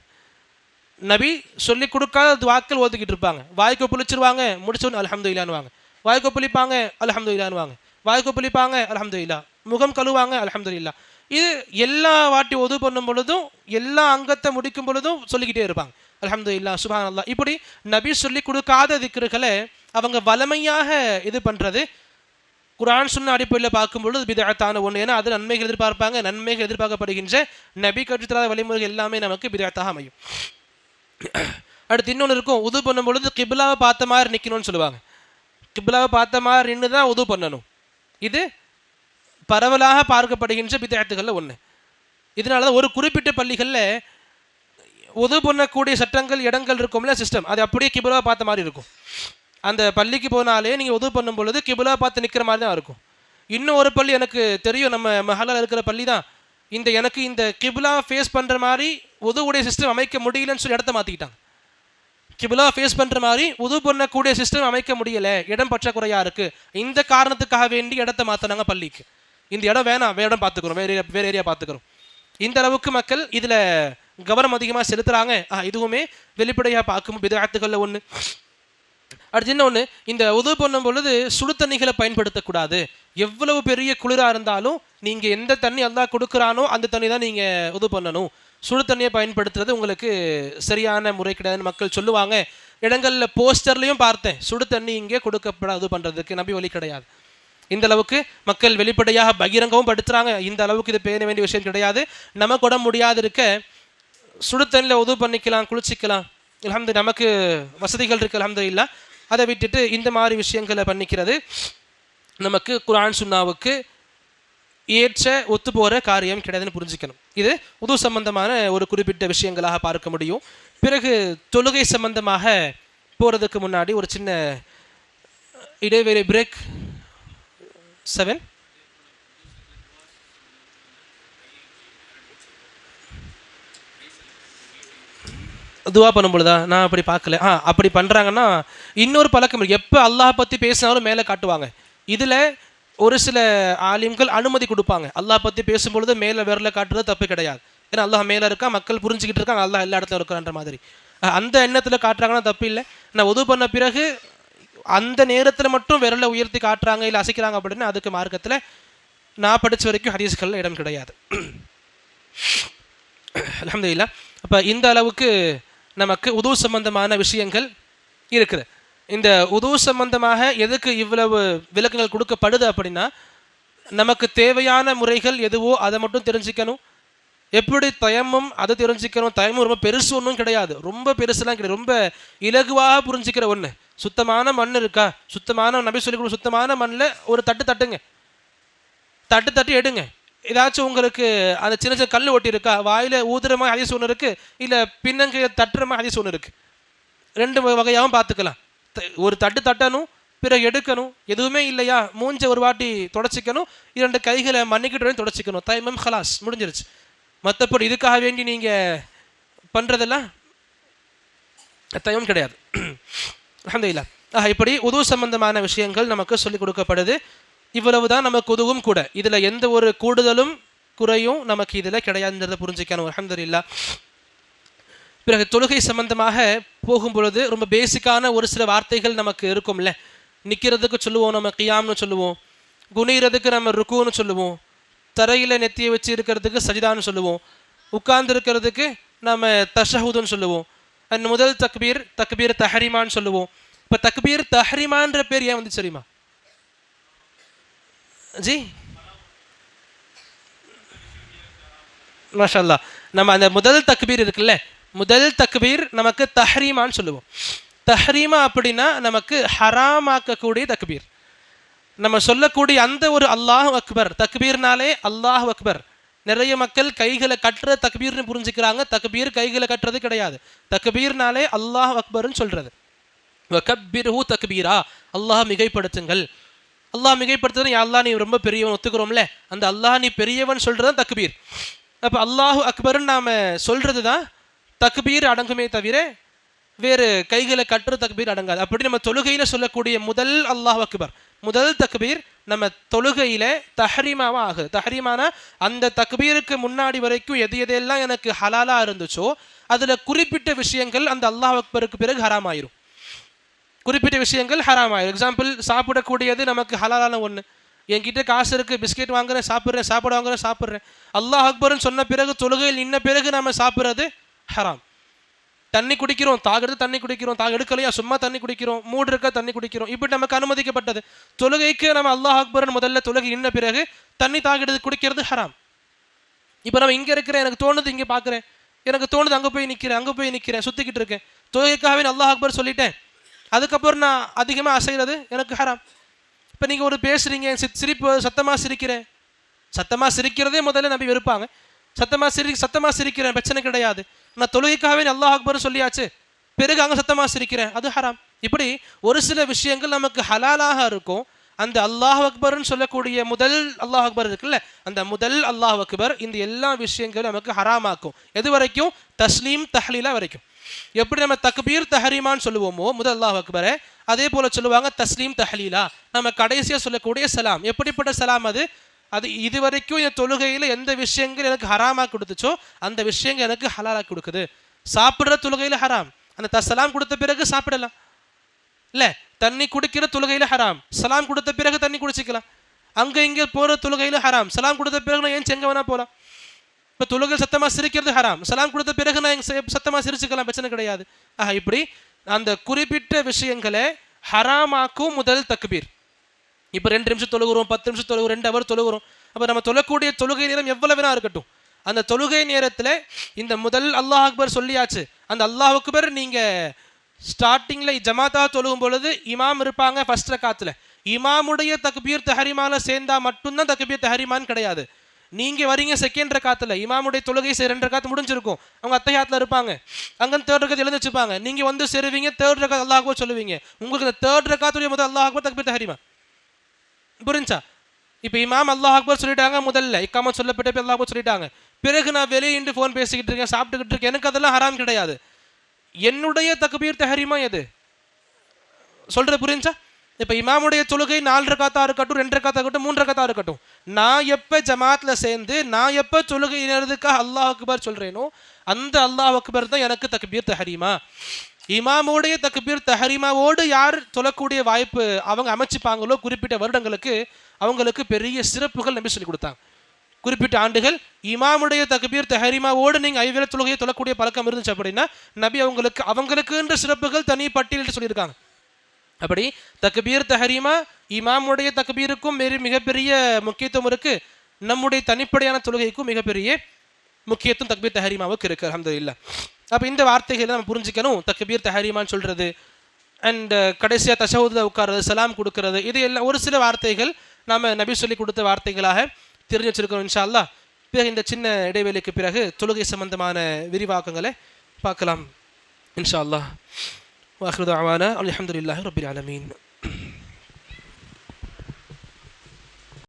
A: நபி சொல்லி கொடுக்காத துவாக்கள் ஓதிக்கிட்டு இருப்பாங்க. வாய்க்கு புளிச்சிருவாங்க, முடிச்சோன்னு அல்ஹம்துலில்லாஹ்னுவாங்க. வாய்க்கு புளிப்பாங்க, அல்ஹம்துலில்லாஹ்னுவாங்க. வாய்க்கு புளிப்பாங்க, அல்ஹம்துலில்லாஹ். முகம் கழுவாங்க, அல்ஹம்துலில்லாஹ். இது எல்லா வாட்டி உது பண்ணும் பொழுதும் எல்லா அங்கத்தை முடிக்கும் பொழுதும் சொல்லிக்கிட்டே இருப்பாங்க, அல்ஹம்துலில்லாஹ், சுப்ஹானல்லாஹ். இப்படி நபி சொல்லி கொடுக்காத திக்ருகளை அவங்க வளமையாக இது பண்ணுறது குர்ஆன் சுன்னா அடிப்படையில் பார்க்கும் பொழுது பிதஅத்தான ஒன்று. ஏன்னா அது நன்மைகள் எதிர்பார்ப்பாங்க, நன்மைகள் எதிர்பார்க்கப்படுகின்ற நபி கற்றுத்தராத வழிமுறைகள் எல்லாமே நமக்கு பிதஅத்தாக அமையும். அடுத்து இன்னொன்று இருக்கும், உது பண்ணும் பொழுது கிப்லாவை பார்த்த மாதிரி நிற்கணும்னு சொல்லுவாங்க. கிப்லாவை பார்த்த மாதிரி நின்று தான் உது பண்ணணும். இது பரவலாக பார்க்கப்படுகின்ற பிதஅத்துகளில் ஒன்று. இதனால தான் ஒரு குறிப்பிட்ட பள்ளிகளில் உது பண்ணக்கூடிய சட்டங்கள் இடங்கள் இருக்கும்ல, சிஸ்டம், அது அப்படியே கிப்லாவை பார்த்த மாதிரி இருக்கும். அந்த பள்ளிக்கு போனாலே நீங்கள் உது பண்ணும் பொழுது கிப்லாவை பார்த்து நிற்கிற மாதிரி தான் இருக்கும். இன்னும் ஒரு பள்ளி எனக்கு தெரியும், நம்ம மஹல்லால இருக்கிற பள்ளி தான். எனக்கு இந்த கிப்லா ஃபேஸ் பண்ணுற மாதிரி உதுவுடைய சிஸ்டம் அமைக்க முடியலன்னு சொல்லி இடத்த மாற்றிக்கிட்டாங்க. கிப்லா ஃபேஸ் பண்ணுற மாதிரி உது பண்ணக்கூடிய சிஸ்டம் அமைக்க முடியலை, இடம் பற்றாக்குறையாக இருக்குது. இந்த காரணத்துக்காக வேண்டி இடத்த மாற்றினாங்க பள்ளிக்கு. இந்த இடம் வேணாம், வேற இடம் பார்த்துக்கிறோம், வேறு ஏரியா பார்த்துக்கிறோம். இந்த அளவுக்கு மக்கள் இதில் கவனம் அதிகமாக செலுத்துகிறாங்க. இதுவுமே வெளிப்படையாக பார்க்கும் பிதஅத்துகளில் ஒன்று. அடுத்து இன்னொன்று, இந்த உது பண்ணும் பொழுது சுடு தண்ணிகளை பயன்படுத்தக்கூடாது. எவ்வளவு பெரிய குளிராக இருந்தாலும் நீங்கள் எந்த தண்ணி அல்லாஹ் கொடுக்குறானோ அந்த தண்ணி தான் நீங்கள் உது பண்ணணும். சுடு தண்ணியை பயன்படுத்துறது உங்களுக்கு சரியான முறை கிடையாதுன்னு மக்கள் சொல்லுவாங்க. இடங்களில் போஸ்டர்லையும் பார்த்தேன், சுடு தண்ணி இங்கே கொடுக்கப்படாது பண்ணுறதுக்கு நபி வழி கிடையாது. இந்த அளவுக்கு மக்கள் வெளிப்படையாக பகிரங்கவும் படுத்துகிறாங்க. இந்த அளவுக்கு இது பேண வேண்டிய விஷயம் கிடையாது. நமக்கு உடம்பு முடியாது இருக்க சுடு தண்ணியில் உது பண்ணிக்கலாம், குளிச்சிக்கலாம், அல்ஹம்துலில்லாஹ், நமக்கு வசதிகள் இருக்குது, அல்ஹம்துலில்லாஹ். அதை விட்டுட்டு இந்த மாதிரி விஷயங்களை பண்ணிக்கிறது நமக்கு குர்ஆன் சுன்னாவுக்கு ஏற்ற ஒத்து போகிற காரியம் கிடையாதுன்னு புரிஞ்சுக்கணும். இது உது சம்பந்தமான ஒரு குறிப்பிட்ட விஷயங்களாக பார்க்க முடியும். பிறகு தொழுகை சம்பந்தமாக போகிறதுக்கு முன்னாடி ஒரு சின்ன இடைவேளை, பிரேக். 7 துவா பண்ணும் பொழுதா நான் அப்படி பார்க்கல. அப்படி பண்ணுறாங்கன்னா இன்னொரு பழக்கம் இருக்குது. எப்போ அல்லாஹ் பற்றி பேசினாலும் மேலே காட்டுவாங்க. இதில் ஒரு சில ஆலிம்கள் அனுமதி கொடுப்பாங்க, அல்லாஹ் பற்றி பேசும்பொழுது மேலே விரல காட்டுறது தப்பு கிடையாது. ஏன்னா அல்லாஹ் மேலே இருக்கா, மக்கள் புரிஞ்சுக்கிட்டு இருக்காங்க அல்லாஹ் எல்லா இடத்துல இருக்கிறான்ற மாதிரி. அந்த எண்ணத்தில் காட்டுறாங்கன்னா தப்பு இல்லை. நான் உது பண்ண பிறகு அந்த நேரத்தில் மட்டும் விரலை உயர்த்தி காட்டுறாங்க இல்லை அசைக்கிறாங்க அப்படின்னா அதுக்கு மார்க்கத்தில் நான் படித்த வரைக்கும் ஹதீஸ்களில் இடம் கிடையாது, அல்ஹம்துலில்லாஹ். அப்போ இந்த அளவுக்கு நமக்கு உது சம்பந்தமான விஷயங்கள் இருக்குது. இந்த உது சம்பந்தமாக எதுக்கு இவ்வளவு விளக்கங்கள் கொடுக்கப்படுது அப்படின்னா, நமக்கு தேவையான முறைகள் எதுவோ அதை மட்டும் தெரிஞ்சுக்கணும். எப்படி தயமும் அதை தெரிஞ்சுக்கணும். தயமும் ரொம்ப பெருசு ஒன்றும் கிடையாது, ரொம்ப பெருசுலாம் கிடையாது, ரொம்ப இலகுவாக புரிஞ்சுக்கிற ஒன்று. சுத்தமான மண் இருக்கா, சுத்தமான நபி சொல்லி சுத்தமான மண்ணில் ஒரு தட்டு தட்டுங்க, தட்டு எடுங்க. ஏதாச்சும் உங்களுக்கு அந்த சின்ன சின்ன கல் ஒட்டி இருக்கா, வாயில் ஊதுற மாதிரி ஹதீஸ் ஒன்று இருக்குது, இல்லை பின்னங்கையை தட்டுற மாதிரி ஹதீஸ் ஒன்று இருக்குது. ரெண்டு வகையாகவும் பார்த்துக்கலாம். ஒரு தட்டு தட்டணும், பிறகு எடுக்கணும். எதுவுமே இல்லையா, மூஞ்ச ஒரு வாட்டி தொடச்சிக்கணும், 2 கைகளை மன்னிக்கிட்டு தொடச்சிக்கணும். தைமம் ஹலாஸ், முடிஞ்சிருச்சு. மற்றபடி இதுக்காக வேண்டி நீங்கள் பண்ணுறதெல்லாம் தைமம் கிடையாது. அல்ஹம்துலில்லாஹ். இப்படி உது சம்பந்தமான விஷயங்கள் நமக்கு சொல்லிக் கொடுக்கப்படுது. இவ்வளவு தான் நமக்கு உதுவும் கூட. இதில் எந்த ஒரு கூடுதலும் குறையும் நமக்கு இதில் கிடையாதுன்றதை புரிஞ்சுக்கணும். அல்ஹம்துலில்லாஹ். பிறகு தொழுகை சம்பந்தமாக போகும் பொழுது ரொம்ப பேசிக்கான ஒரு சில வார்த்தைகள் நமக்கு இருக்கும்ல. நிற்கிறதுக்கு சொல்லுவோம் நம்ம கியாம்னு சொல்லுவோம், குனிகிறதுக்கு நம்ம ருக்குன்னு சொல்லுவோம், தரையில் நெத்தியை வச்சு இருக்கிறதுக்கு சஜிதான்னு சொல்லுவோம், உட்கார்ந்து இருக்கிறதுக்கு நம்ம தஷஹுதுன்னு சொல்லுவோம். அண்ட் முதல் தக்பீர் தஹரிமான்னு சொல்லுவோம். இப்போ தக்பீர் தஹரிமான்ற பேர் ஏன் வந்து தெரியுமா ஜி? மாஷா அல்லாஹ். நம்ம அந்த முதல் தக்பீர் இருக்குல்ல, முதல் தக்பீர் நமக்கு தஹ்ரீமான்னு சொல்லுவோம். தஹ்ரீமா அப்படின்னா நமக்கு ஹராமாக்கக்கூடிய தக்பீர். நம்ம சொல்லக்கூடிய அந்த ஒரு அல்லாஹ் அக்பர் தக்பீர்னாலே அல்லாஹ் அக்பர். நிறைய மக்கள் கைகளை கட்டுற தக்பீர்னு புரிஞ்சுக்கிறாங்க. தக்பீர் கைகளை கட்டுறது கிடையாது. தக்பீர்னாலே அல்லாஹ் அக்பர்னு சொல்றது. வகப்பிர்ஹு தக்பீரா, அல்லாஹ் மிகைப்படுத்துங்கள். அல்லாஹ் மிகைப்படுத்துறது, அல்லாஹ் நீ ரொம்ப பெரியவன் ஒத்துக்கிறோம்ல, அந்த அல்லாஹ் நீ பெரியவன் சொல்றது தான் தக்பீர். அப்போ அல்லாஹு அக்பர்னு நாம் சொல்கிறது தான் தக்பீர் அடங்குமே தவிர வேறு கைகளை கட்டுற தக்பீர் அடங்காது. அப்படி நம்ம தொழுகையில் சொல்லக்கூடிய முதல் அல்லாஹ் அக்பர், முதல் தக்பீர் நம்ம தொழுகையில் தஹ்ரீமாவாக ஆகுது. தஹ்ரீமானா அந்த தக்பீருக்கு முன்னாடி வரைக்கும் எது எதெல்லாம் எனக்கு ஹலாலாக இருந்துச்சோ அதில் குறிப்பிட்ட விஷயங்கள் அந்த அல்லாஹ் அக்பருக்கு பிறகு ஹராம் ஆயிரும். குறிப்பிட்ட விஷயங்கள் ஹராம் ஆயிரும். எக்ஸாம்பிள், சாப்பிடக்கூடியது நமக்கு ஹலாலான ஒன்று. என்கிட்ட காசு இருக்குது, பிஸ்கெட் வாங்குறேன், சாப்பிட்றேன், சாப்பாடு வாங்குறேன், சாப்பிட்றேன். அல்லாஹ் அக்பர்னு சொன்ன பிறகு தொழுகையில் நின்ன பிறகு நம்ம சாப்பிட்றது ஹராம். தண்ணி குடிக்கிறோம், தாகிறது தண்ணி குடிக்கிறோம், எடுக்கலையா சும்மா தண்ணி குடிக்கிறோம், மூடு இருக்க தண்ணி குடிக்கிறோம், இப்படி நமக்கு அனுமதிக்கப்பட்டது. தொழுகைக்கு நம்ம அல்லாஹ் அக்பர்னு முதல்ல தொழுகை நின்ன பிறகு தண்ணி தாகிறது குடிக்கிறது ஹராம். இப்போ நம்ம இங்கே இருக்கிறேன், எனக்கு தோணுது இங்கே பார்க்குறேன், எனக்கு தோணுது அங்கே போய் நிற்கிறேன், சுற்றிக்கிட்டு இருக்கேன், தொழுகைக்காகவே அல்லாஹ் அக்பர் சொல்லிட்டேன், அதுக்கப்புறம் நான் அதிகமாக அசைகிறது எனக்கு ஹராம். இப்போ நீங்கள் ஒரு பேசுகிறீங்க, சிரிப்பு, சத்தமாக சிரிக்கிறதே முதல்ல நம்பி வெறுப்பாங்க. சத்தமாக சிரிக்கிறேன் பிரச்சனை கிடையாது, நான் தொழுகைக்காகவே அல்லாஹ் அக்பர் சொல்லியாச்சு, பிறகு அங்கே சத்தமாக சிரிக்கிறேன், அது ஹராம். இப்படி ஒரு சில விஷயங்கள் நமக்கு ஹலாலாக இருக்கும். அந்த அல்லாஹ் அக்பர்னு சொல்லக்கூடிய முதல் அல்லாஹ் அக்பர் இருக்குல்ல, அந்த முதல் அல்லாஹ் அக்பர் இந்த எல்லா விஷயங்களும் நமக்கு ஹராமாக்கும். எது வரைக்கும்? தஸ்லீம் தஹ்லீலா வரைக்கும். எப்படி நம்ம தக்பீர் தஹரீமான்னு சொல்லுவோமோ முதல் அல்லாஹ் அக்பரை, அதே போல சொல்லுவாங்க தஸ்லீம் தஹ்லீலா. நம்ம கடைசியாக சொல்லக்கூடிய சலாம். எப்படிப்பட்ட சலாம் அது? அது இது வரைக்கும் என் தொழுகையில் எந்த விஷயங்கள் எனக்கு ஹராமாக கொடுத்துச்சோ அந்த விஷயங்கள் எனக்கு ஹலாலாக கொடுக்குது. சாப்பிட்ற தொழுகையில் ஹராம், அந்த சலாம் கொடுத்த பிறகு சாப்பிடலாம் இல்லை. தண்ணி குடிக்கிற தொழுகையில் ஹராம், சலாம் கொடுத்த பிறகு தண்ணி குடிச்சிக்கலாம். அங்கே இங்கே போகிற தொழுகையில் ஹராம், சலாம் கொடுத்த பிறகு நான் ஏன் எங்கே வேணா போகலாம். இப்போ தொழுகை சத்தமாக சிரிக்கிறது ஹராம், சலாம் கொடுத்த பிறகு நான் சத்தமாக சிரிச்சுக்கலாம், பிரச்சனை கிடையாது. இப்படி அந்த குறிப்பிட்ட விஷயங்களை ஹராமாக்கும் முதல் தக்பீர். இப்போ 2 நிமிஷம் தொழுகிறோம், 10 நிமிஷம் தொழுகிறோம், 2 ஹவர் தொழுகிறோம். அப்போ நம்ம தொழக்கூடிய தொழுகை நேரம் எவ்வளவு வேணா இருக்கட்டும், அந்த தொழுகை நேரத்தில் இந்த முதல் அல்லாஹ் அக்பர் சொல்லியாச்சு. அந்த அல்லாஹ் அக்பர் நீங்கள் ஸ்டார்டிங்கில் ஜமாத்தா தொழுகும் பொழுது இமாம் இருப்பாங்க ஃபர்ஸ்ட் ரக்காத்தில். இமாமுடைய தக்பீர் தஹரிமால சேர்ந்தா மட்டும்தான் தக்பீர் தஹரிமான்னு கிடையாது. நீங்கள் வரீங்க செகண்ட் ரக்காத்தில், இமாமுடைய தொழுகை 2 ரக்காத்து முடிஞ்சிருக்கும், அவங்க அத்தையாத்தில் இருப்பாங்க, அங்கே 3rd ரக்காத்து எழுந்து வச்சுப்பாங்க. நீங்கள் வந்து சேருவீங்க 3rd ரக்காத் அல்லாஹ் அக்பர் சொல்லுவீங்க. உங்களுக்கு இந்த 3rd ரக்காத்துடைய முதல் அல்லாஹ் அக்பர் தக்பீர் தஹரிமா புரிஞ்சா? இப்போ இமாம் அல்லாஹ் அக்பர் சொல்லிட்டாங்க, முதல்ல இக்காமத் சொல்லப்பட்ட அல்லாஹ் அக்பர் சொல்லிட்டாங்க, பிறகு நான் வெளியிட்டு ஃபோன் பேசிக்கிட்டு இருக்கேன், சாப்பிட்டுக்கிட்டு இருக்கேன், எனக்கு அதெல்லாம் ஹராம் கிடையாது. என்னுடைய தக்பீர் தஹரீமா எது சொல்றது புரிஞ்சா? இப்போ இமாமுடைய தொழுகை 4 ரக்காத்தா இருக்கட்டும், 2 ரக்காத்தா இருக்கட்டும், 3 ரக்காத்தா இருக்கட்டும், நான் எப்போ ஜமாத்தில் சேர்ந்து நான் எப்போ தொழுகை நேரத்துக்காக அல்லாஹ் அக்பர் சொல்கிறேனோ அந்த அல்லாஹ் அக்பர் தான் எனக்கு தக்பீர் தஹரீமா. இமாமுடைய தக்பீர் தஹரீமாவோடு யார் தொழக்கூடிய வாய்ப்பு அவங்க அமைச்சுப்பாங்களோ குறிப்பிட்ட வருடங்களுக்கு அவங்களுக்கு பெரிய சிறப்புகள் நம்பி சொல்லி கொடுத்தாங்க. குறிப்பிட்ட ஆண்டுகள் இமாமுடைய தக்பீர் தஹரீமாவோடு நீங்கள் 5 வேளை தொழுகையை தொழக்கூடிய பழக்கம் இருந்துச்சு அப்படின்னா நபி அவங்களுக்குன்ற சிறப்புகள் தனி பட்டியலிட்டு சொல்லியிருக்காங்க. அப்படி தக்பீர் தஹரீமா இமாமுடைய தக்பீருக்கும் மிகப்பெரிய முக்கியத்துவம் இருக்குது, நம்முடைய தனிப்படையான தொழுகைக்கும் மிகப்பெரிய முக்கியத்துவம் தக்பீர் தஹரீமாவுக்கு இருக்குது. அல்ஹம்துலில்லாஹ். அப்போ இந்த வார்த்தைகளை நம்ம புரிஞ்சுக்கணும். தக்பீர் தஹரீமான்னு சொல்கிறது அண்ட் கடைசியாக தஷஹூதுல உட்கார்றது, சலாம் கொடுக்கறது, இது எல்லாம் ஒரு சில வார்த்தைகள் நாம் நபி சொல்லி கொடுத்த வார்த்தைகளாக தெரிஞ்சு வச்சுருக்கோம் இன்ஷா அல்லாஹ். பிறகு இந்த சின்ன இடைவேளைக்கு பிறகு தொழுகை சம்பந்தமான விரிவாக்கங்களை பார்க்கலாம் இன்ஷா அல்லாஹ். வாஹிரு தஅவானா அல்ஹம்துலில்லாஹி ரப்பில் ஆலமீன்.